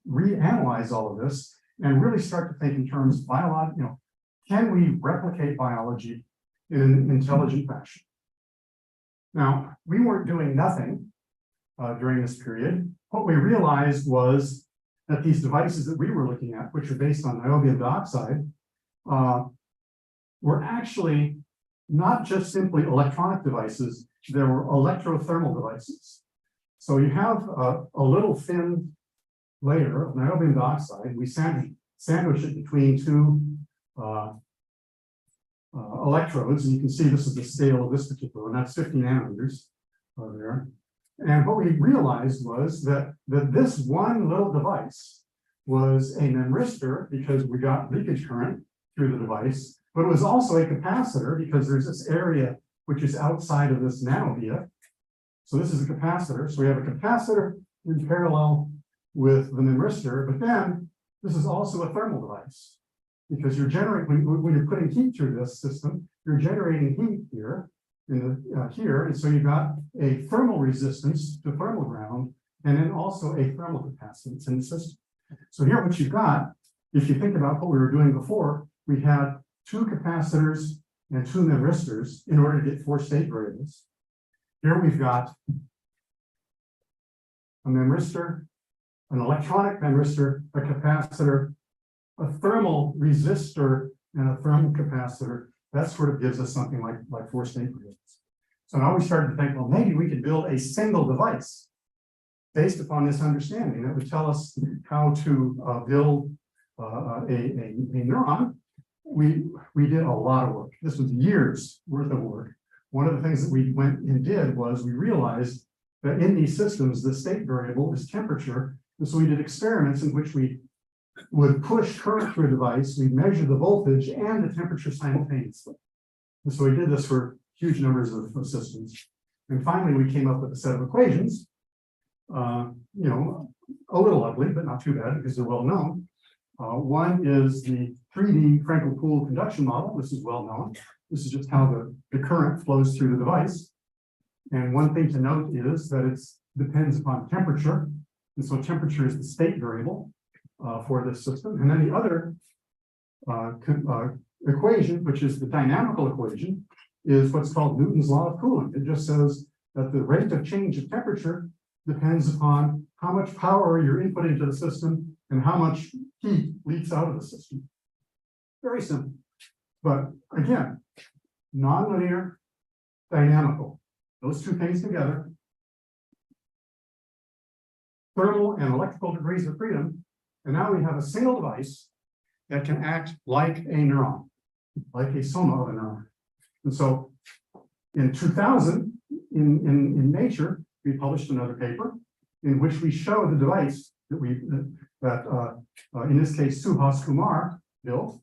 Speaker 2: reanalyze all of this and really start to think in terms of biology. Can we replicate biology in an intelligent fashion? Now, we weren't doing nothing during this period. What we realized was that these devices that we were looking at, which are based on niobium dioxide, were actually not just simply electronic devices, there were electrothermal devices. So you have a little thin layer of niobium dioxide. We sandwich it between two electrodes, and you can see this is the scale of this particular one. That's 50 nanometers there. And what we realized was that this one little device was a memristor because we got leakage current through the device, but it was also a capacitor because there's this area which is outside of this nanovia. So this is a capacitor. So we have a capacitor in parallel with the memristor, but then this is also a thermal device because you're generating, when you're putting heat through this system, you're generating heat here, here, and so you've got a thermal resistance to thermal ground, and then also a thermal capacitance in the system. So here what you've got, if you think about what we were doing before, we had two capacitors and two memristors in order to get four state variables. Here we've got a memristor, an electronic memristor, a capacitor, a thermal resistor, and a thermal capacitor. That sort of gives us something like four state variables. So now we started to think, well, maybe we could build a single device based upon this understanding that would tell us how to build a neuron. We did a lot of work. This was years worth of work. One of the things that we went and did was we realized that in these systems, the state variable is temperature. And so we did experiments in which we would push current through a device, we'd measure the voltage and the temperature simultaneously. And so we did this for huge numbers of systems. And finally, we came up with a set of equations, you know, a little ugly, but not too bad because they're well known. One is the 3D Frankel-Poole conduction model. This is well known. This is just how the current flows through the device. And one thing to note is that it depends upon temperature. And so temperature is the state variable for this system. And then the other equation, which is the dynamical equation, is what's called Newton's law of cooling. It just says that the rate of change of temperature depends upon how much power you're inputting to the system and how much heat leaks out of the system. Very simple. But again, nonlinear, dynamical. Those two things together. Thermal and electrical degrees of freedom. And now we have a single device that can act like a neuron, like a soma of a neuron. And so in 2000, in Nature, we published another paper in which we show the device that in this case, Suhas Kumar built.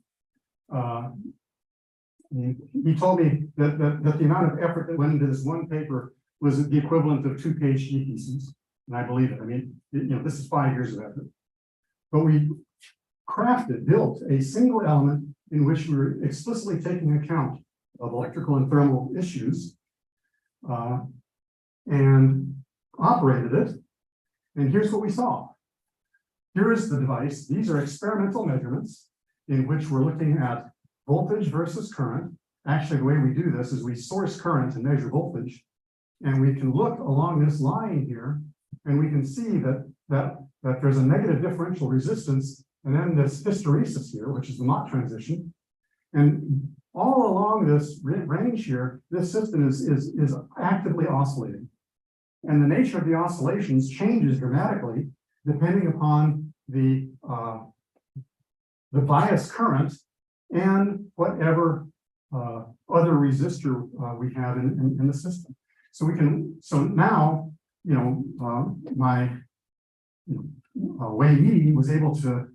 Speaker 2: He told me that the amount of effort that went into this one paper was the equivalent of 2 PhD theses. And I believe it. I mean, you know, this is 5 years of effort. But we built a single element in which we were explicitly taking account of electrical and thermal issues and operated it. And here's what we saw. Here is the device. These are experimental measurements in which we're looking at voltage versus current. Actually, the way we do this is we source current and measure voltage. And we can look along this line here, and we can see that there's a negative differential resistance, and then this hysteresis here, which is the Mott transition. And all along this range here, this system is actively oscillating. And the nature of the oscillations changes dramatically depending upon the bias current and whatever other resistor we have in the system. So now, you know, my Wei Yi was able to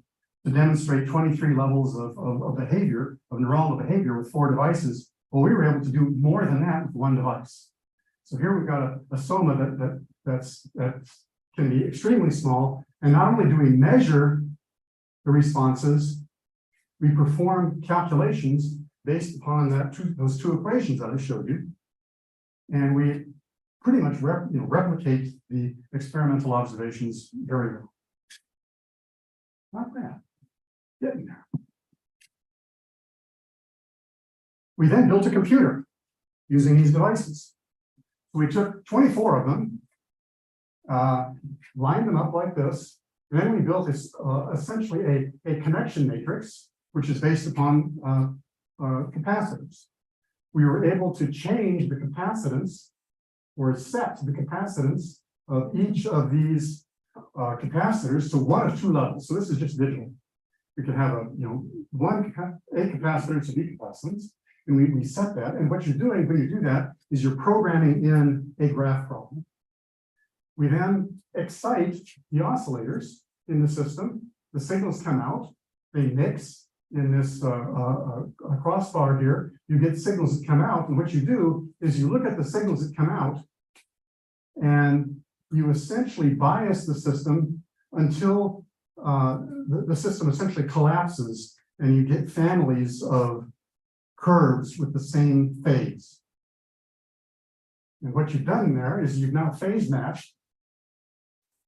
Speaker 2: demonstrate 23 levels of behavior, of neuronal behavior with 4 devices. Well, we were able to do more than that with 1 device. So here we've got a soma that can be extremely small. And not only do we measure the responses, we perform calculations based upon those 2 equations that I showed you. And we pretty much replicate the experimental observations very well. Not bad. Getting there. We then built a computer using these devices. we took 24 of them, lined them up like this, and then we built this essentially a connection matrix, which is based upon capacitors. We were able to change the capacitance or set the capacitance of each of these capacitors to one of two levels. So this is just digital. We can have a capacitor to B capacitance, and we set that. And what you're doing when you do that is you're programming in a graph problem. We then excite the oscillators in the system. The signals come out. They mix in this crossbar here. You get signals that come out, and what you do is you look at the signals that come out, and you essentially bias the system until the system essentially collapses, and you get families of curves with the same phase. And what you've done there is you've now phase matched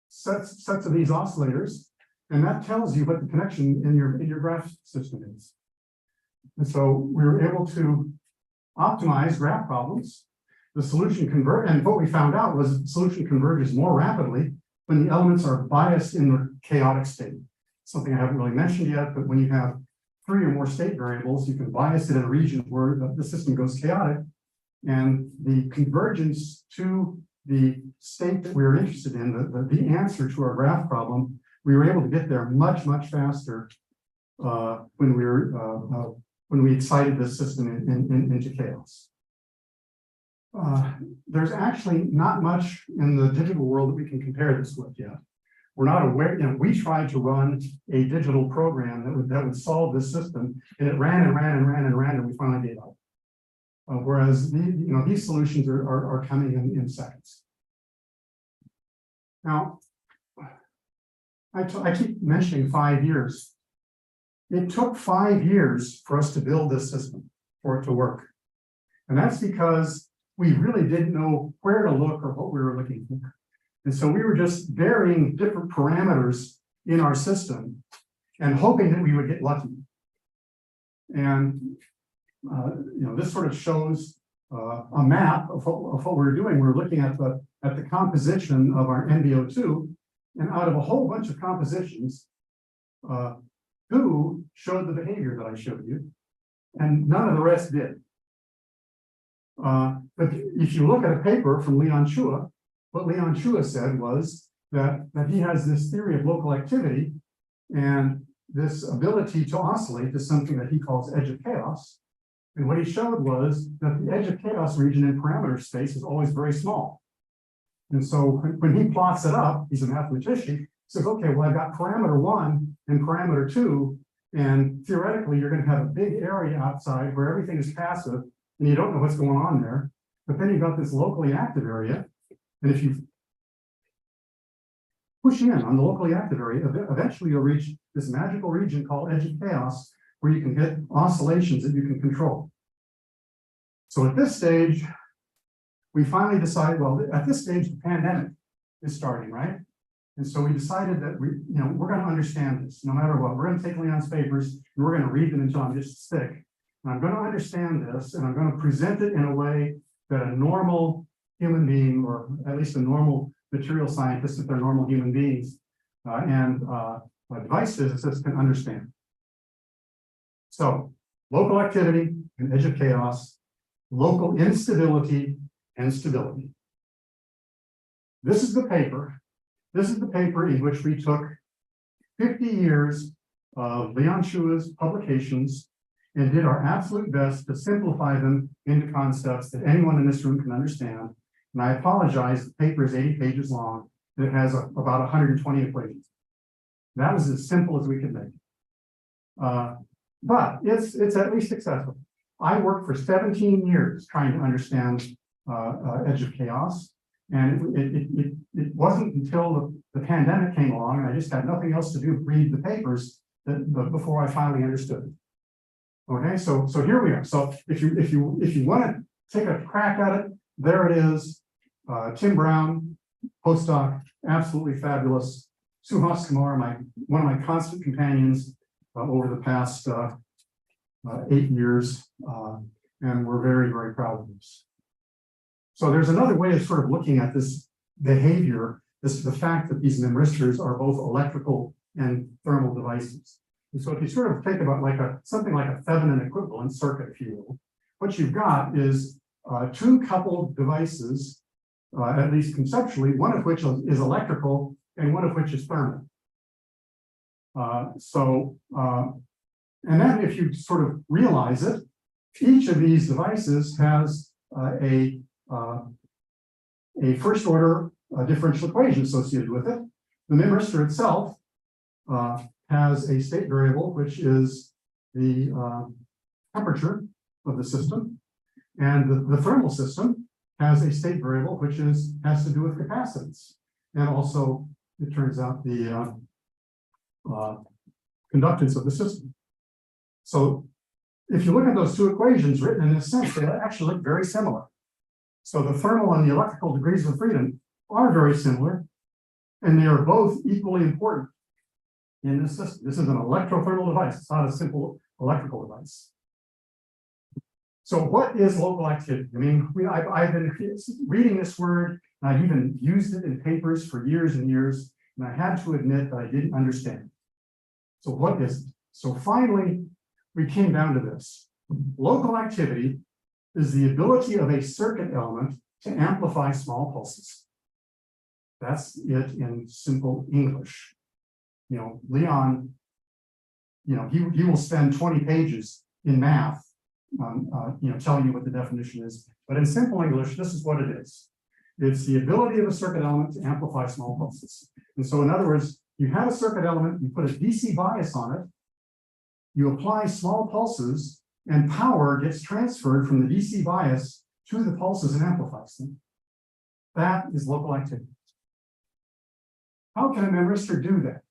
Speaker 2: sets of these oscillators, and that tells you what the connection in your graph system is. And so we were able to optimize graph problems. The solution convert, and what we found out was the solution converges more rapidly when the elements are biased in the chaotic state. Something I haven't really mentioned yet, but when you have 3 or more state variables, you can bias it in a region where the system goes chaotic, and the convergence to the state that we were interested in, the answer to our graph problem, we were able to get there much faster when we excited the system into chaos. There's actually not much in the digital world that we can compare this with yet. We're not aware, we tried to run a digital program that would solve this system, and it ran, and we finally gave up. Whereas these solutions are coming in seconds. Now, I keep mentioning 5 years. It took 5 years for us to build this system, for it to work. And that's because we really didn't know where to look or what we were looking for. And so we were just varying different parameters in our system and hoping that we would get lucky. And this sort of shows a map of what we're doing. We're looking at the composition of our NBO2, and out of a whole bunch of compositions, 2 showed the behavior that I showed you, and none of the rest did. But if you look at a paper from Leon Chua, what Leon Chua said was that he has this theory of local activity, and this ability to oscillate is something that he calls edge of chaos. And what he showed was that the edge of chaos region in parameter space is always very small. And so when he plots it up, he's a mathematician, he says, okay, well, I've got parameter 1 and parameter 2, and theoretically, you're going to have a big area outside where everything is passive, and you don't know what's going on there. But then you've got this locally active area, and if you push in on the locally active area, eventually you'll reach this magical region called edge of chaos, where you can get oscillations that you can control. So at this stage, we finally decided, well, at this stage, the pandemic is starting, right? And so we decided that we're going to understand this no matter what. We're going to take Leon's papers and we're going to read them until I'm just sick. And I'm going to understand this, and I'm going to present it in a way that a normal human being, or at least a normal material scientist, if they're normal human beings, and device physicists can understand. So, local activity and edge of chaos, local instability and stability. This is the paper. This is the paper in which we took 50 years of Leon Chua's publications and did our absolute best to simplify them into concepts that anyone in this room can understand. And I apologize, the paper is 80 pages long, and it has about 120 equations. That was as simple as we could make it. But it's at least successful. I worked for 17 years trying to understand edge of chaos, and it wasn't until the pandemic came along, and I just had nothing else to do but read the papers before I finally understood it. Okay, so here we are. So if you want to take a crack at it, there it is. Tim Brown, postdoc, absolutely fabulous. Suhas Kumar, one of my constant companions over the past 8 years, and we're very, very proud of this. So there's another way of sort of looking at this behavior, the fact that these memristors are both electrical and thermal devices. And so if you sort of think about like something like a Thevenin equivalent circuit, if you will, what you've got is two coupled devices, at least conceptually, one of which is electrical and one of which is thermal. And then if you sort of realize it, each of these devices has a first order differential equation associated with it. The memristor itself has a state variable, which is the temperature of the system. And the thermal system has a state variable, which has to do with capacitance. And also, it turns out, the conductance of the system. So if you look at those two equations written in this sense, they actually look very similar. So the thermal and the electrical degrees of freedom are very similar, and they are both equally important in this system. This is an electrothermal device. It's not a simple electrical device. So what is local activity? I mean, I've been reading this word, and I've even used it in papers for years and years, and I had to admit that I didn't understand. So what is it? So finally, we came down to this. Local activity is the ability of a circuit element to amplify small pulses. That's it in simple English. You know, Leon, you know, he will spend 20 pages in math on, telling you what the definition is. But in simple English, this is what it is. It's the ability of a circuit element to amplify small pulses. And so in other words, you have a circuit element, you put a DC bias on it, you apply small pulses, and power gets transferred from the DC bias to the pulses and amplifies them. That is local activity. How can a memristor do that?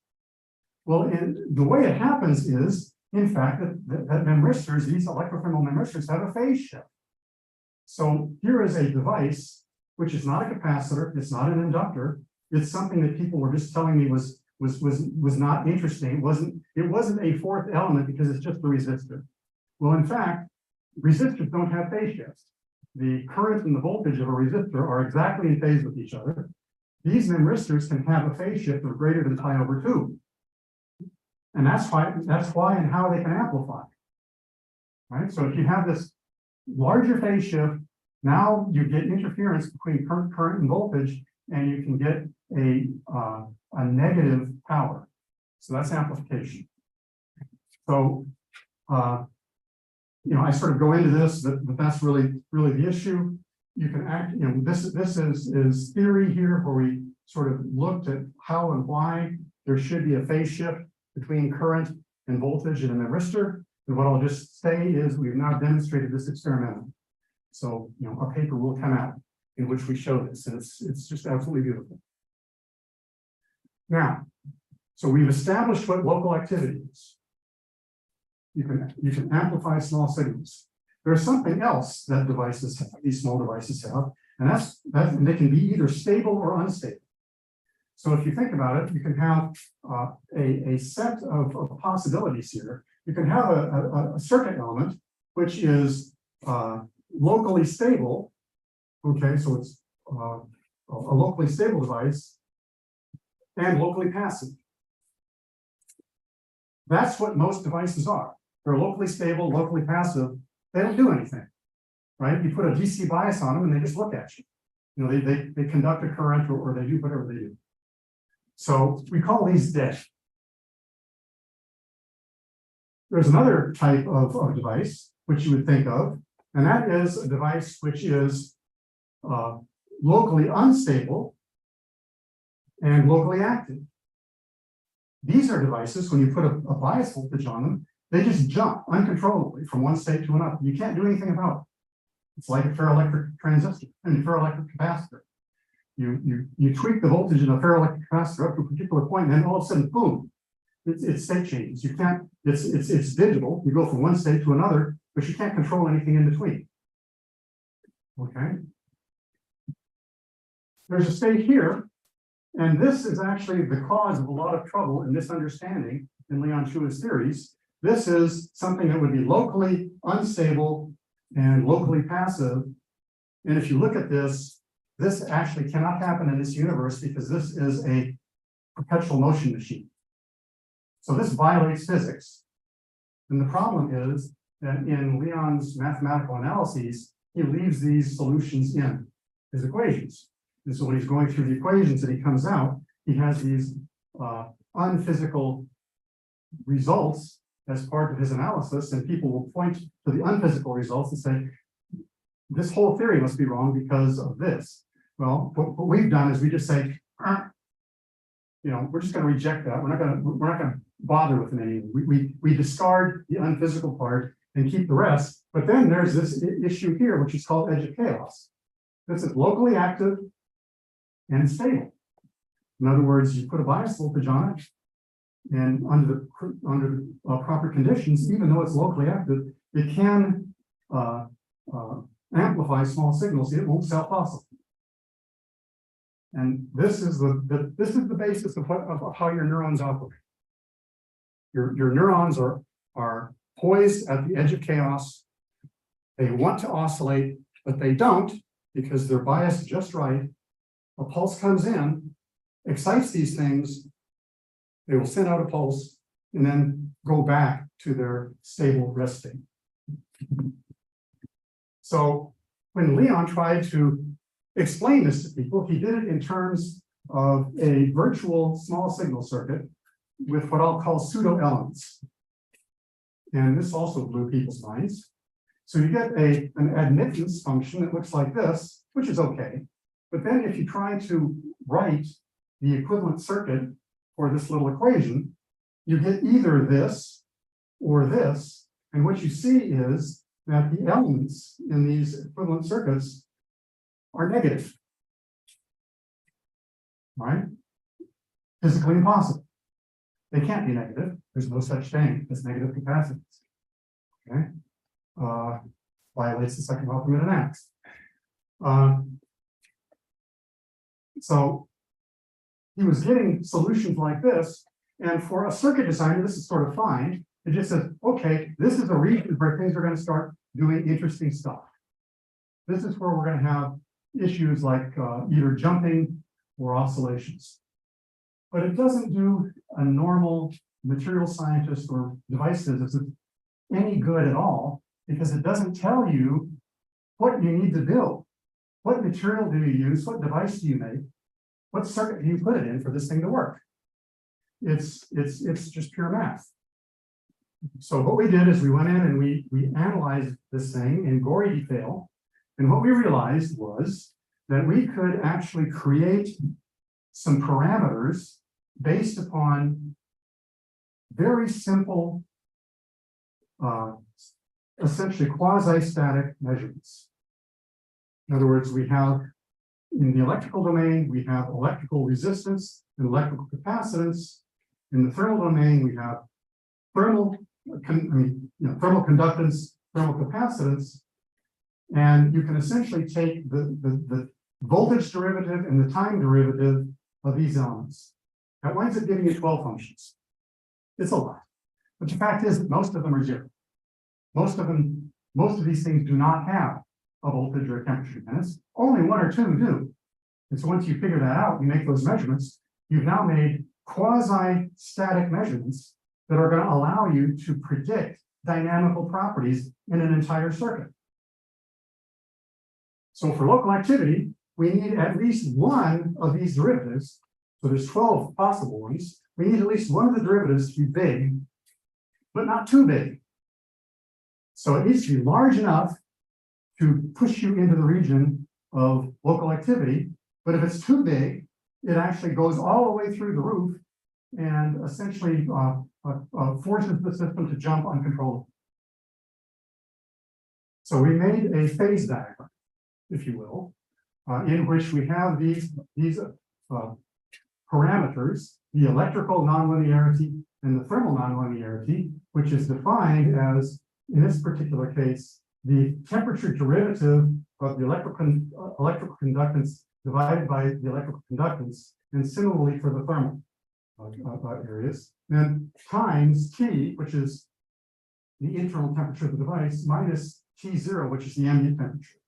Speaker 2: Well, the way it happens is, in fact, that memristors, these electrothermal memristors, have a phase shift. So here is a device which is not a capacitor, it's not an inductor, it's something that people were just telling me was not interesting. It wasn't a fourth element because it's just a resistor. Well, in fact, resistors don't have phase shifts. The current and the voltage of a resistor are exactly in phase with each other. These memristors can have a phase shift of greater than pi/2. And that's why and how they can amplify. Right? So if you have this larger phase shift, now you get interference between current and voltage, and you can get a negative power. So that's amplification. So I sort of go into this, but that's really the issue. You can act, this is theory here, where we sort of looked at how and why there should be a phase shift between current and voltage in a memristor. And what I'll just say is we've now demonstrated this experimentally. So a paper will come out in which we show this, and it's just absolutely beautiful. Now, so we've established what local activity is. You can amplify small signals. There's something else that devices have, these small devices have, and they can be either stable or unstable. So if you think about it, you can have a set of possibilities here. You can have a circuit element which is locally stable. Okay, so it's a locally stable device and locally passive. That's what most devices are. They're locally stable, locally passive. They don't do anything, right? You put a DC bias on them and they just look at you. They conduct a current or they do whatever they do. So we call these dead. There's another type of device which you would think of, and that is a device which is locally unstable and locally active. These are devices, when you put a bias voltage on them, they just jump uncontrollably from one state to another. You can't do anything about it. It's like a ferroelectric transistor and a ferroelectric capacitor. You tweak the voltage in a ferroelectric capacitor up to a particular point, and then all of a sudden, boom, it's state changes. You can't, it's digital. You go from one state to another, but you can't control anything in between. Okay. There's a state here, and this is actually the cause of a lot of trouble and misunderstanding in Leon Schue's theories. This is something that would be locally unstable and locally passive, And if you look at this, this actually cannot happen in this universe because this is a perpetual motion machine. So this violates physics. And the problem is that in Leon's mathematical analyses, he leaves these solutions in his equations. And so when he's going through the equations and he comes out, he has these unphysical results as part of his analysis, and people will point to the unphysical results and say, this whole theory must be wrong because of this. Well, what we've done is we just say, we're just going to reject that. We're not going to bother with it anymore. We discard the unphysical part and keep the rest. But then there's this issue here, which is called edge of chaos. This is locally active and stable. In other words, you put a bias voltage on it, and under the proper conditions, even though it's locally active, it can amplify small signals. It won't self-oscillate. And this is the basis of how your neurons operate. Your neurons are poised at the edge of chaos. They want to oscillate, but they don't because they're biased just right. A pulse comes in, excites these things, they will send out a pulse and then go back to their stable rest state. So when Leon tried to explain this to people, he did it in terms of a virtual small signal circuit with what I'll call pseudo elements. And this also blew people's minds. So you get an admittance function that looks like this, which is okay. But then if you try to write the equivalent circuit for this little equation, you get either this or this. And what you see is that the elements in these equivalent circuits are negative. Right? Physically impossible. They can't be negative. There's no such thing as negative capacitance. Okay? Violates the second law of thermodynamics. So he was getting solutions like this, and for a circuit designer, this is sort of fine. It just says, okay, this is a region where things are going to start doing interesting stuff. This is where we're going to have issues like either jumping or oscillations. But it doesn't do a normal material scientist or device physicist any good at all, because it doesn't tell you what you need to build. What material do you use? What device do you make? What circuit do you put it in for this thing to work? It's just pure math. So what we did is we went in and we analyzed this thing in gory detail. And what we realized was that we could actually create some parameters based upon very simple, essentially quasi-static measurements. In other words, we have in the electrical domain, we have electrical resistance and electrical capacitance. In the thermal domain, we have thermal conductance, thermal capacitance. And you can essentially take the voltage derivative and the time derivative of these elements. That winds up giving you 12 functions. It's a lot. But the fact is that most of them are zero. Most of these things do not have a voltage or a temperature dependence. Only one or two do. And so once you figure that out, you make those measurements, you've now made quasi-static measurements that are going to allow you to predict dynamical properties in an entire circuit. So for local activity, we need at least one of these derivatives. So there's 12 possible ones. We need at least one of the derivatives to be big, but not too big. So it needs to be large enough to push you into the region of local activity. But if it's too big, it actually goes all the way through the roof and essentially forces the system to jump uncontrollably. So we made a phase diagram, if you will, in which we have these parameters, the electrical nonlinearity and the thermal nonlinearity, which is defined as, in this particular case, the temperature derivative of the electrical conductance divided by the electrical conductance, and similarly for the thermal areas, then times T, which is the internal temperature of the device, minus T0, which is the ambient temperature.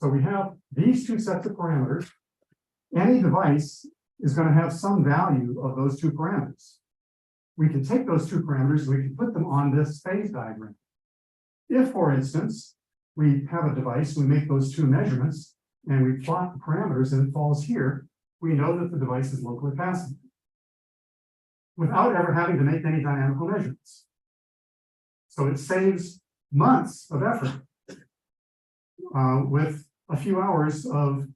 Speaker 2: So we have these two sets of parameters. Any device is going to have some value of those two parameters. We can take those two parameters, we can put them on this phase diagram. If, for instance, we have a device, we make those two measurements, and we plot the parameters and it falls here, we know that the device is locally passive without ever having to make any dynamical measurements. So it saves months of effort with a few hours of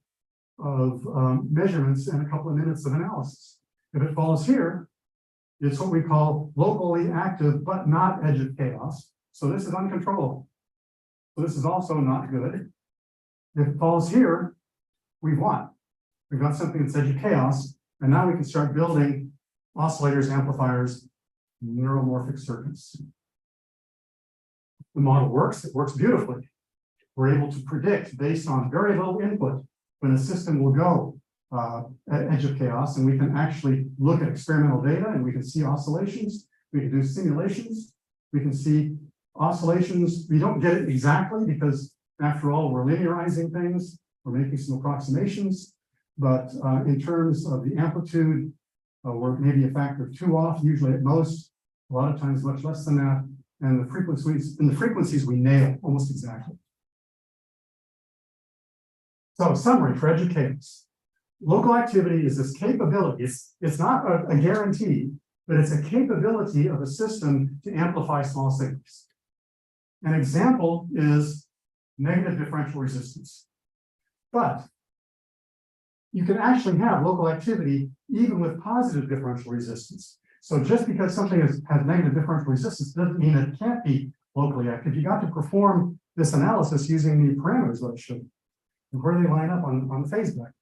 Speaker 2: measurements and a couple of minutes of analysis. If it falls here, it's what we call locally active, but not edge of chaos. So this is uncontrollable. So this is also not good. If it falls here, we've won. We've got something that's edge of chaos, and now we can start building oscillators, amplifiers, neuromorphic circuits. The model works, it works beautifully. We're able to predict based on very little input when a system will go at edge of chaos, and we can actually look at experimental data and we can see oscillations, we can do simulations, we can see oscillations. We don't get it exactly because after all, we're linearizing things, we're making some approximations, but in terms of the amplitude, we're maybe a factor of 2 off, usually at most, a lot of times much less than that, and the frequencies we nail almost exactly. So summary for edge of chaos. Local activity is this capability. It's not a guarantee, but it's a capability of a system to amplify small signals. An example is negative differential resistance. But you can actually have local activity even with positive differential resistance. So just because something has negative differential resistance doesn't mean it can't be locally active. You got to perform this analysis using the parameters that I showed and where they line up on the phase vector.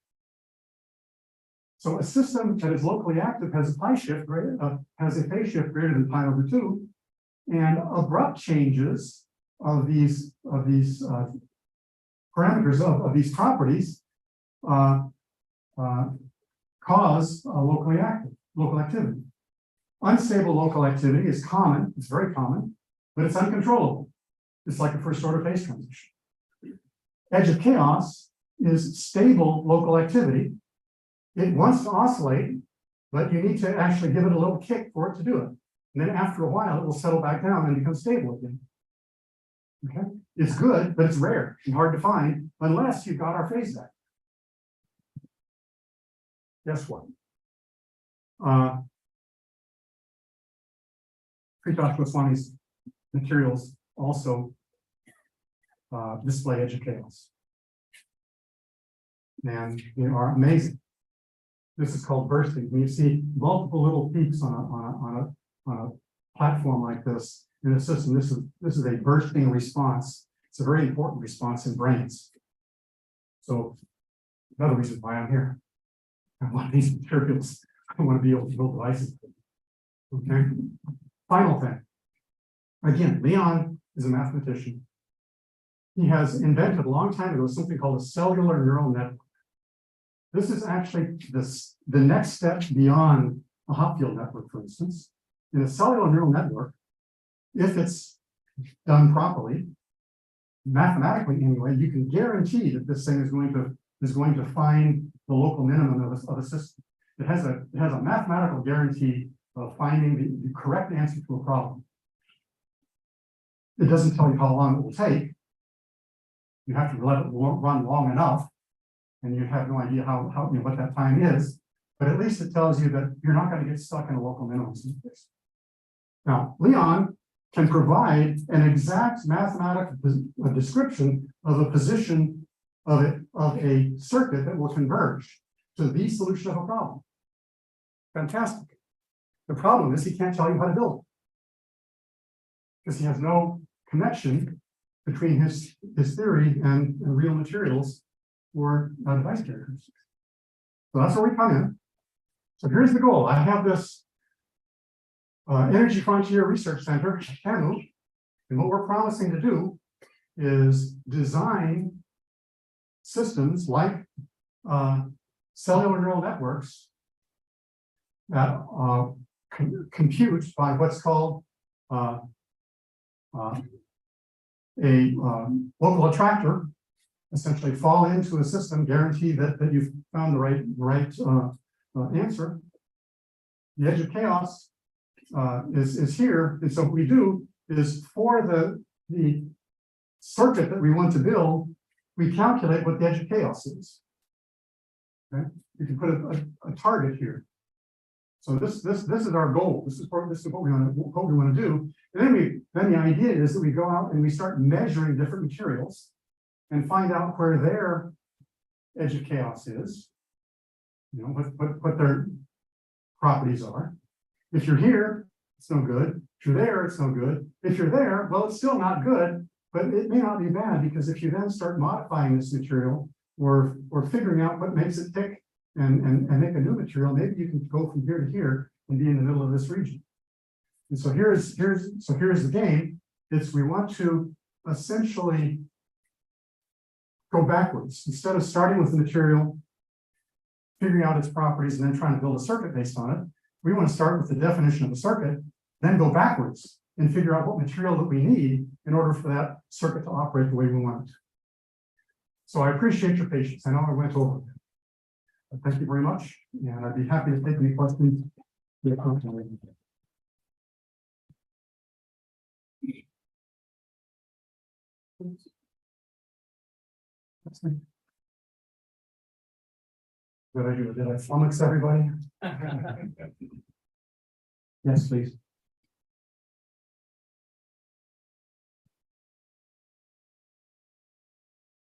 Speaker 2: So a system that is locally active has a phase shift greater than pi over 2, and abrupt changes of these parameters of these properties cause local activity. Unstable local activity is common, it's very common, but it's uncontrollable. It's like a first order phase transition. Edge of chaos is stable local activity. It wants to oscillate, but you need to actually give it a little kick for it to do it. And then after a while, it will settle back down and become stable again. Okay, it's good, but it's rare and hard to find unless you've got our phase vector. Guess what? Pritash Goswami's materials also display edge of chaos. And they are amazing. This is called bursting. When you see multiple little peaks on a platform like this in a system, this is a bursting response. It's a very important response in brains. So another reason why I'm here. I want these materials. I want to be able to build devices. Okay. Final thing. Again, Leon is a mathematician. He has invented a long time ago something called a cellular neural network. This is actually the next step beyond a Hopfield network, for instance. In a cellular neural network, if it's done properly, mathematically anyway, you can guarantee that this thing is going to find the local minimum of a system. It has a mathematical guarantee of finding the correct answer to a problem. It doesn't tell you how long it will take. You have to let it run long enough, and you have no idea what that time is. But at least it tells you that you're not going to get stuck in a local minimum space. Now, Leon can provide an exact mathematical description of a position of a circuit that will converge to the solution of a problem. Fantastic. The problem is he can't tell you how to build it because he has no connection between his theory and real materials or device characteristics. So that's where we come in. So here's the goal. I have this Energy Frontier Research Center, INUP, and what we're promising to do is design systems like cellular neural networks that compute by what's called a local attractor essentially fall into a system, guarantee that you've found the right answer. The edge of chaos is here, and so what we do is for the circuit that we want to build, we calculate what the edge of chaos is. Okay, you can put a target here. So this is our goal. This is what we want to do. And then the idea is that we go out and we start measuring different materials and find out where their edge of chaos is. You know what their properties are. If you're here, it's no good. If you're there, it's no good. If you're there, well, it's still not good, but it may not be bad, because if you then start modifying this material or figuring out what makes it tick and make a new material, maybe you can go from here to here and be in the middle of this region. And so here's the game. It's we want to essentially go backwards. Instead of starting with the material, figuring out its properties, and then trying to build a circuit based on it, we want to start with the definition of the circuit, then go backwards and figure out what material that we need in order for that circuit to operate the way we want it. So I appreciate your patience. I know I went over. But thank you very much, and I'd be happy to take any questions. What did I do? Did I flummox everybody? Yes, please.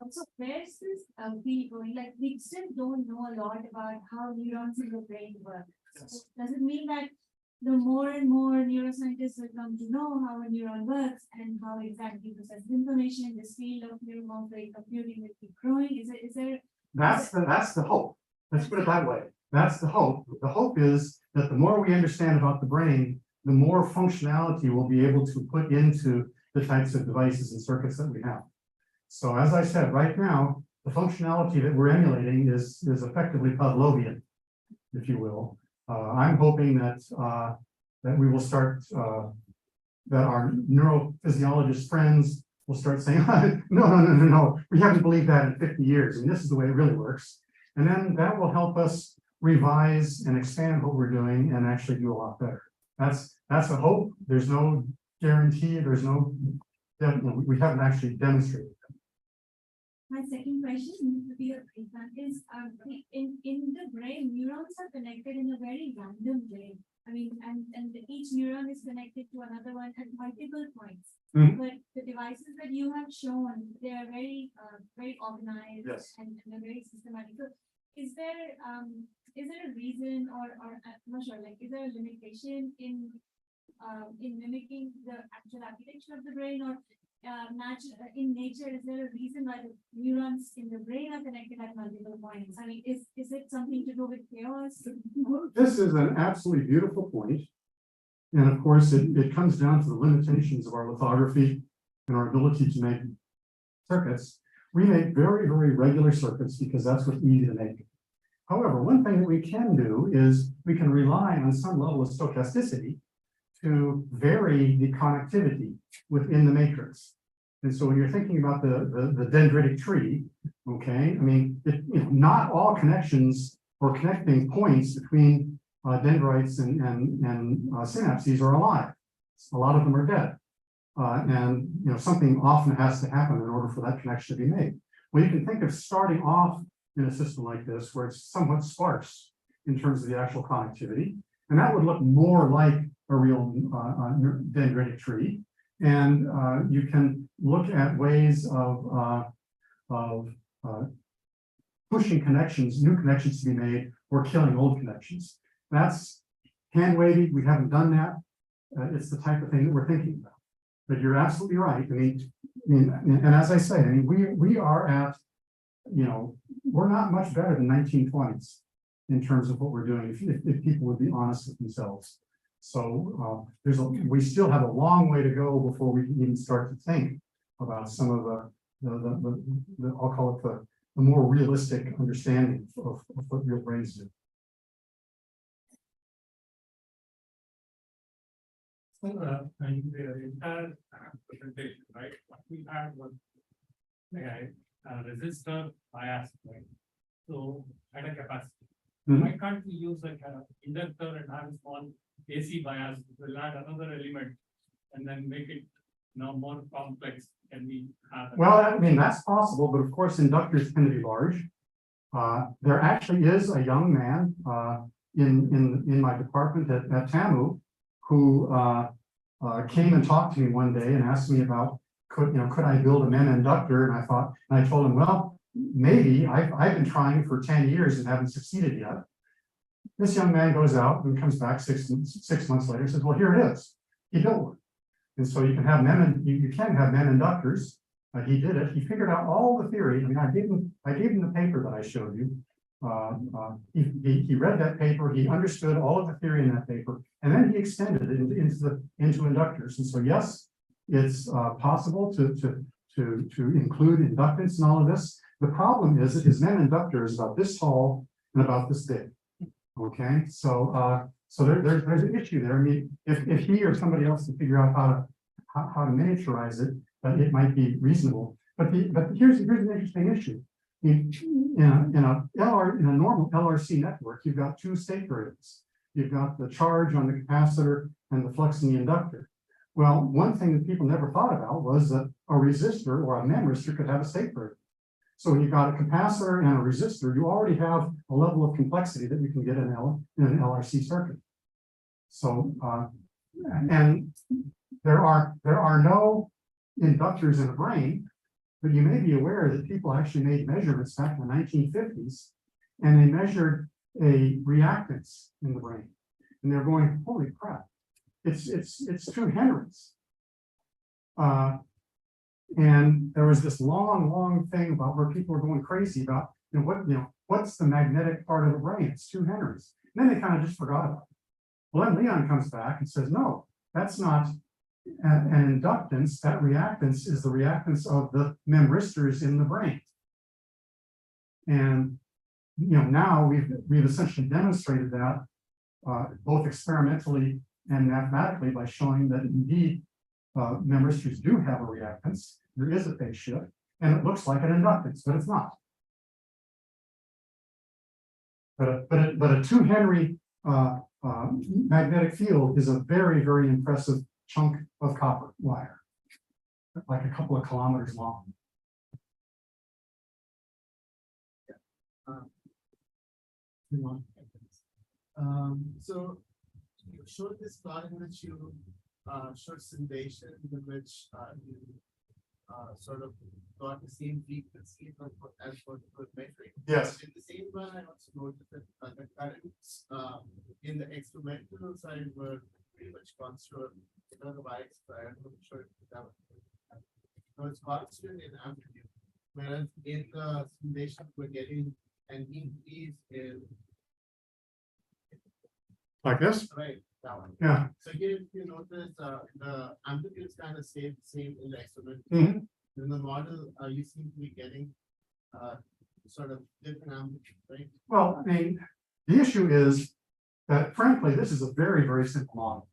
Speaker 3: So where's this field going? Like, we still don't know a lot about how neurons in the brain work.
Speaker 2: Yes.
Speaker 3: Does it mean that the more and more neuroscientists will come to know how a neuron works and how exactly processes information in this field of neuromorphic computing will keep growing? Is there?
Speaker 2: That's the hope. Let's put it that way. That's the hope. The hope is that the more we understand about the brain, the more functionality we'll be able to put into the types of devices and circuits that we have. So as I said, right now, the functionality that we're emulating is effectively Pavlovian, if you will. I'm hoping that we will start, that our neurophysiologist friends will start saying, no, we haven't believed that in 50 years, and this is the way it really works. And then that will help us revise and expand what we're doing and actually do a lot better. That's a hope. There's no guarantee. There's no, we haven't actually demonstrated.
Speaker 3: My second question would be a brief one is in the brain, neurons are connected in a very random way. I mean, and each neuron is connected to another one at multiple points.
Speaker 2: Mhm.
Speaker 3: But the devices that you have shown, they are very organized.
Speaker 2: Yes.
Speaker 3: And they're very systematic. So is there a reason or I'm not sure, like, is there a limitation in mimicking the actual architecture of the brain, or in nature, is there a reason why the neurons in the brain are connected at multiple points? I mean, is it something to do with chaos?
Speaker 2: This is an absolutely beautiful point. And of course, it comes down to the limitations of our lithography and our ability to make circuits. We make very, very regular circuits because that's what's easy to make. However, one thing that we can do is we can rely on some level of stochasticity to vary the connectivity within the matrix. And so when you're thinking about the dendritic tree, okay, I mean, not all connections or connecting points between dendrites and synapses are alive. A lot of them are dead. And something often has to happen in order for that connection to be made. Well, you can think of starting off in a system like this where it's somewhat sparse in terms of the actual connectivity, and that would look more like a real dendritic tree. And you can look at ways of pushing connections, new connections to be made, or killing old connections. That's hand wavy. We haven't done that. It's the type of thing that we're thinking about. But you're absolutely right. I mean, and as I say, I mean, we are at, we're not much better than 1920s in terms of what we're doing, if people would be honest with themselves. So we still have a long way to go before we can even start to think about some of the I'll call it the more realistic understanding of what real brains do.
Speaker 4: So in the entire presentation, right? What we had was a resistor bias, right? So at a capacity.
Speaker 2: Mhm.
Speaker 4: Why can't we use like an inductor and have a small AC bias? We'll add another element and then make it more complex. Can we have?
Speaker 2: Well, I mean, that's possible, but of course, inductors tend to be large. There actually is a young man in my department at TAMU who came and talked to me one day and asked me about could I build a MEM inductor? And I told him, well, maybe I've been trying for 10 years and haven't succeeded yet. This young man goes out and comes back six months later and says, well, here it is. He built one. And so you can have MEM inductors. He did it. He figured out all the theory. I mean, I gave him the paper that I showed you. He read that paper. He understood all of the theory in that paper, and then he extended it into inductors. And so, yes, it's possible to include inductance in all of this. The problem is that his MEM inductor is about this tall and about this big. Okay, so there's an issue there. I mean, if he or somebody else can figure out how to miniaturize it, it might be reasonable. But here's an interesting issue. In a normal LRC network, you've got two state variables. You've got the charge on the capacitor and the flux in the inductor. Well, one thing that people never thought about was that a resistor or a memristor could have a state variable. So when you've got a capacitor and a resistor, you already have a level of complexity that you can get in an LRC circuit. So and there are no inductors in the brain, but you may be aware that people actually made measurements back in the 1950s, and they measured a reactance in the brain, and they're going, holy crap, it's 2 Henrys. And there was this long thing about where people were going crazy about, what's the magnetic part of the brain? It's 2 Henrys. And then they kind of just forgot about it. Well, then Leon comes back and says, no, that's not an inductance. That reactance is the reactance of the memristors in the brain. And now we've essentially demonstrated that both experimentally and mathematically by showing that indeed memristors do have a reactance. There is a phase shift, and it looks like an inductance, but it's not. But a 2 Henry magnetic field is a very impressive chunk of copper wire, like a couple of kilometers long.
Speaker 5: So you showed this plot in which you showed simulation in which you sort of got the same frequency as for the measuring.
Speaker 2: Yes.
Speaker 5: In the same one, I also noticed that the currents in the experimental side were pretty much constant. The wires, I'm not sure if that was. So it's constant in amplitude, whereas in the simulation we're getting an increase in.
Speaker 2: Like this?
Speaker 5: Right, that one.
Speaker 2: Yeah.
Speaker 5: So here, if you notice, the amplitude is kind of same in the experiment.
Speaker 2: Mhm.
Speaker 5: In the model, you seem to be getting sort of different amplitude, right?
Speaker 2: Well, I mean, the issue is that frankly, this is a very simple model.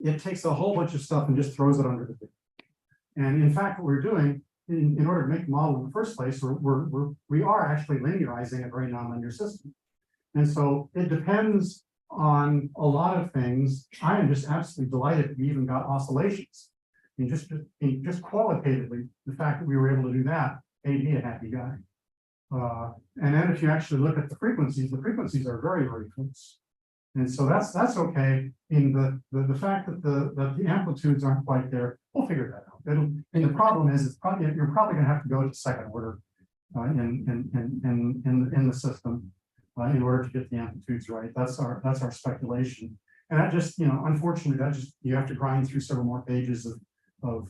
Speaker 2: It takes a whole bunch of stuff and just throws it under the hood. And in fact, what we're doing in order to make the model in the first place, we are actually linearizing a very nonlinear system. And so it depends on a lot of things. I am just absolutely delighted we even got oscillations. I mean, just qualitatively, the fact that we were able to do that made me a happy guy. And then if you actually look at the frequencies are very close. And so that's okay. In the fact that the amplitudes aren't quite there, we'll figure that out. And the problem is you're probably going to have to go to second order in the system in order to get the amplitudes right. That's our speculation. And that just, unfortunately, you have to grind through several more pages of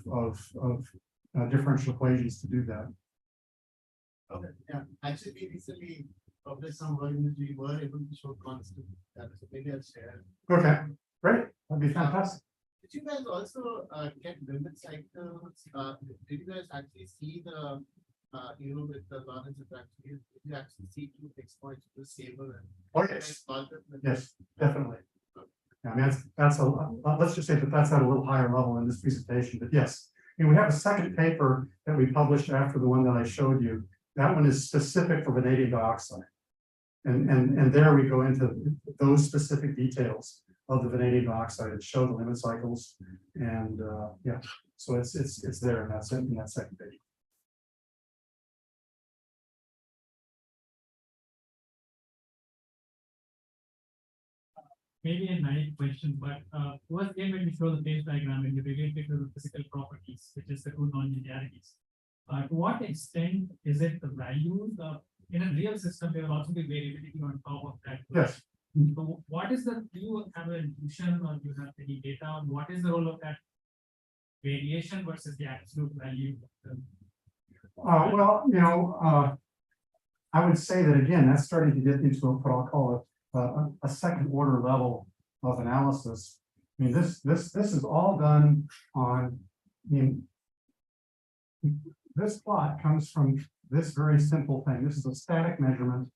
Speaker 2: differential equations to do that.
Speaker 5: Okay, yeah. Actually, we recently published some work in which we were able to show constant. So maybe I'll share.
Speaker 2: Okay, great. That'd be fantastic.
Speaker 5: Did you guys also get limit cycles? Did you guys actually see the with the Lorentz interaction? Did you actually see 2 fixed points to stable?
Speaker 2: Oh, yes. Yes, definitely. I mean, that's let's just say that's at a little higher level in this presentation, but yes, And we have a second paper that we published after the one that I showed you. That one is specific for vanadium dioxide. And there we go into those specific details of the vanadium dioxide that show the limit cycles. And yeah, so it's there in that second page.
Speaker 6: Maybe a naive question, but once again, when you show the phase diagram and you relate it to the physical properties, which is the two non-linearities, to what extent is it the values in a real system? There will also be variability on top of that.
Speaker 2: Yes.
Speaker 6: So what is do you have an intuition or do you have any data on what is the role of that variation versus the absolute value?
Speaker 2: Well, I would say that again, that's starting to get into what I'll call a second order level of analysis. I mean, this is all done on. I mean, this plot comes from this very simple thing. This is a static measurement,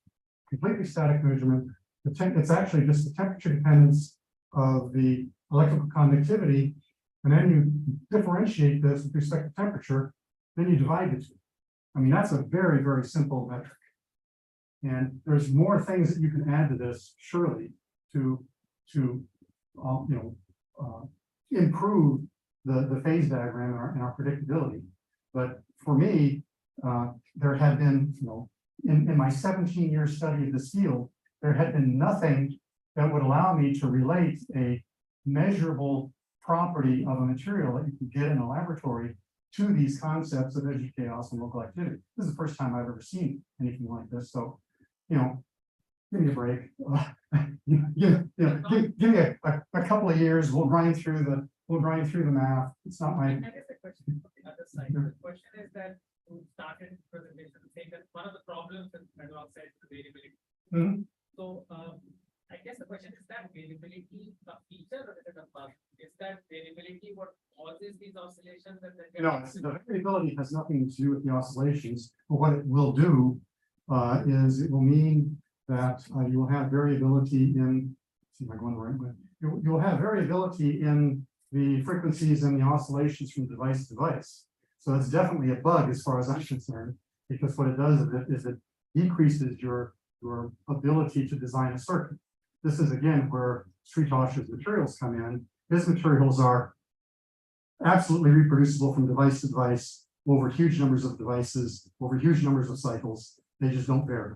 Speaker 2: completely static measurement. It's actually just the temperature dependence of the electrical conductivity, and then you differentiate this with respect to temperature, then you divide the two. I mean, that's a very, very simple metric. And there's more things that you can add to this, surely, to improve the phase diagram and our predictability. But for me, there had been, in my 17-year study of this field, there had been nothing that would allow me to relate a measurable property of a material that you can get in a laboratory to these concepts of edge chaos and local activity. This is the first time I've ever seen anything like this. So, give me a break. Give me a couple of years. We'll grind through the math. It's not my.
Speaker 6: I guess the question other side. The question is that you started presentation saying that one of the problems with metal oxide is the variability.
Speaker 2: Mm-hmm.
Speaker 6: So I guess the question is that variability a feature or is it a bug? Is that variability what causes these oscillations? And then
Speaker 2: No, the variability has nothing to do with the oscillations. But what it will do is it will mean that you will have variability in. See if I go in the right way. You will have variability in the frequencies and the oscillations from device to device. So it's definitely a bug as far as I'm concerned, because what it does is it decreases your ability to design a circuit. This is again where Sritosh's materials come in. His materials are absolutely reproducible from device to device over huge numbers of devices, over huge numbers of cycles. They just don't vary.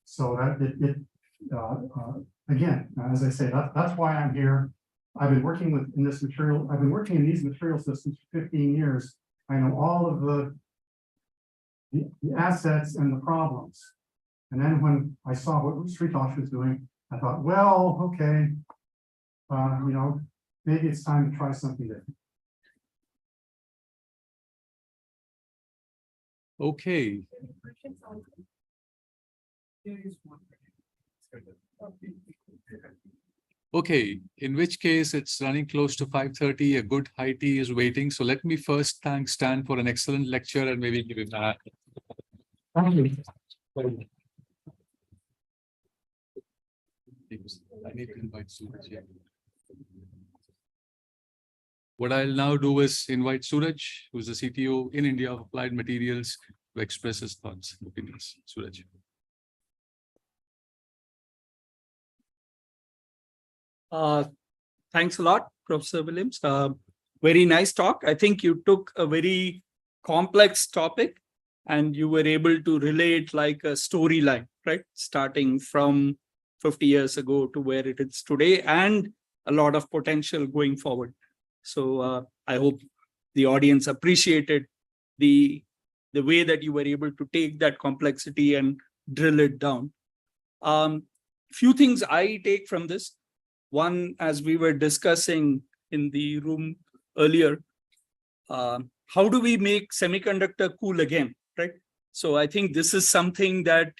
Speaker 2: So that again, as I say, that's why I'm here. I've been working in this material. I've been working in these material systems for 15 years. I know all of the assets and the problems. And then when I saw what Sritosh was doing, I thought, well, okay, maybe it's time to try something different.
Speaker 1: Okay. Okay, in which case it's running close to 5:30. A good high tea is waiting. So let me first thank Stan for an excellent lecture and maybe give him a.
Speaker 2: Thank you.
Speaker 1: I need to invite Suraj here. What I'll now do is invite Suraj, who's the CTO in India of Applied Materials, to express his thoughts and opinions. Suraj.
Speaker 7: Thanks a lot, Professor Williams. Very nice talk. I think you took a very complex topic and you were able to relate like a storyline, right? Starting from 50 years ago to where it is today and a lot of potential going forward. So I hope the audience appreciated the way that you were able to take that complexity and drill it down. Few things I take from this. One, as we were discussing in the room earlier, how do we make semiconductor cool again, right? So I think this is something that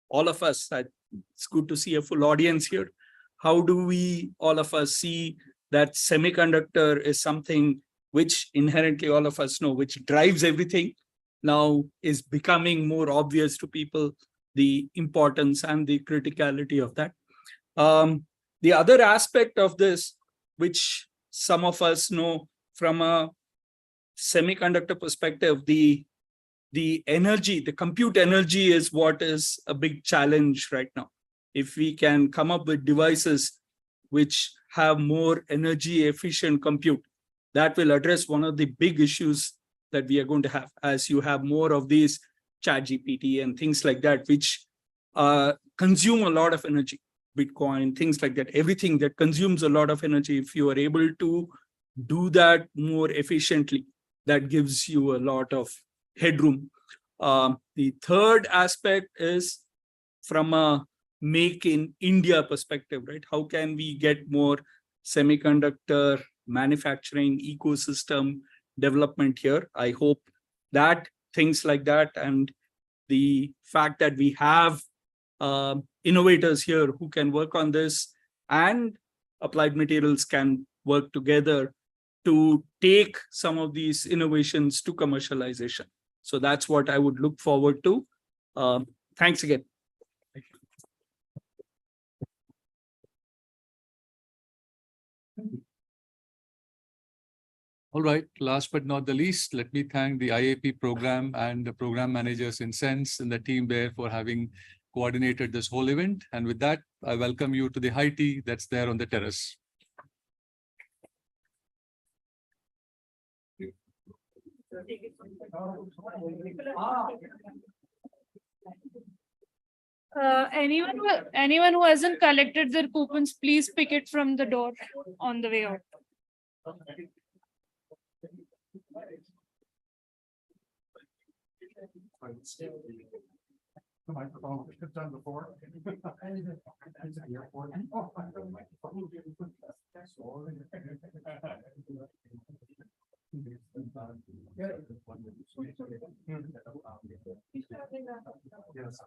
Speaker 7: all of us, it's good to see a full audience here. How do we, all of us, see that semiconductor is something which inherently all of us know, which drives everything, now is becoming more obvious to people, the importance and the criticality of that. The other aspect of this, which some of us know from a semiconductor perspective, the energy, the compute energy is what is a big challenge right now. If we can come up with devices which have more energy efficient compute, that will address one of the big issues that we are going to have as you have more of these ChatGPT and things like that, which consume a lot of energy. Bitcoin, things like that, everything that consumes a lot of energy. If you are able to do that more efficiently, that gives you a lot of headroom. The third aspect is from a make in India perspective, right? How can we get more semiconductor manufacturing ecosystem development here? I hope that things like that and the fact that we have innovators here who can work on this and Applied Materials can work together to take some of these innovations to commercialization. So that's what I would look forward to. Thanks again.
Speaker 1: All right, last but not the least, let me thank the IAP program and the program managers in CeNSE and the team there for having coordinated this whole event. And with that, I welcome you to the high tea that's there on the terrace.
Speaker 8: Anyone who hasn't collected their coupons, please pick it from the door on the way out.
Speaker 2: The microphone, it's done before. Yes.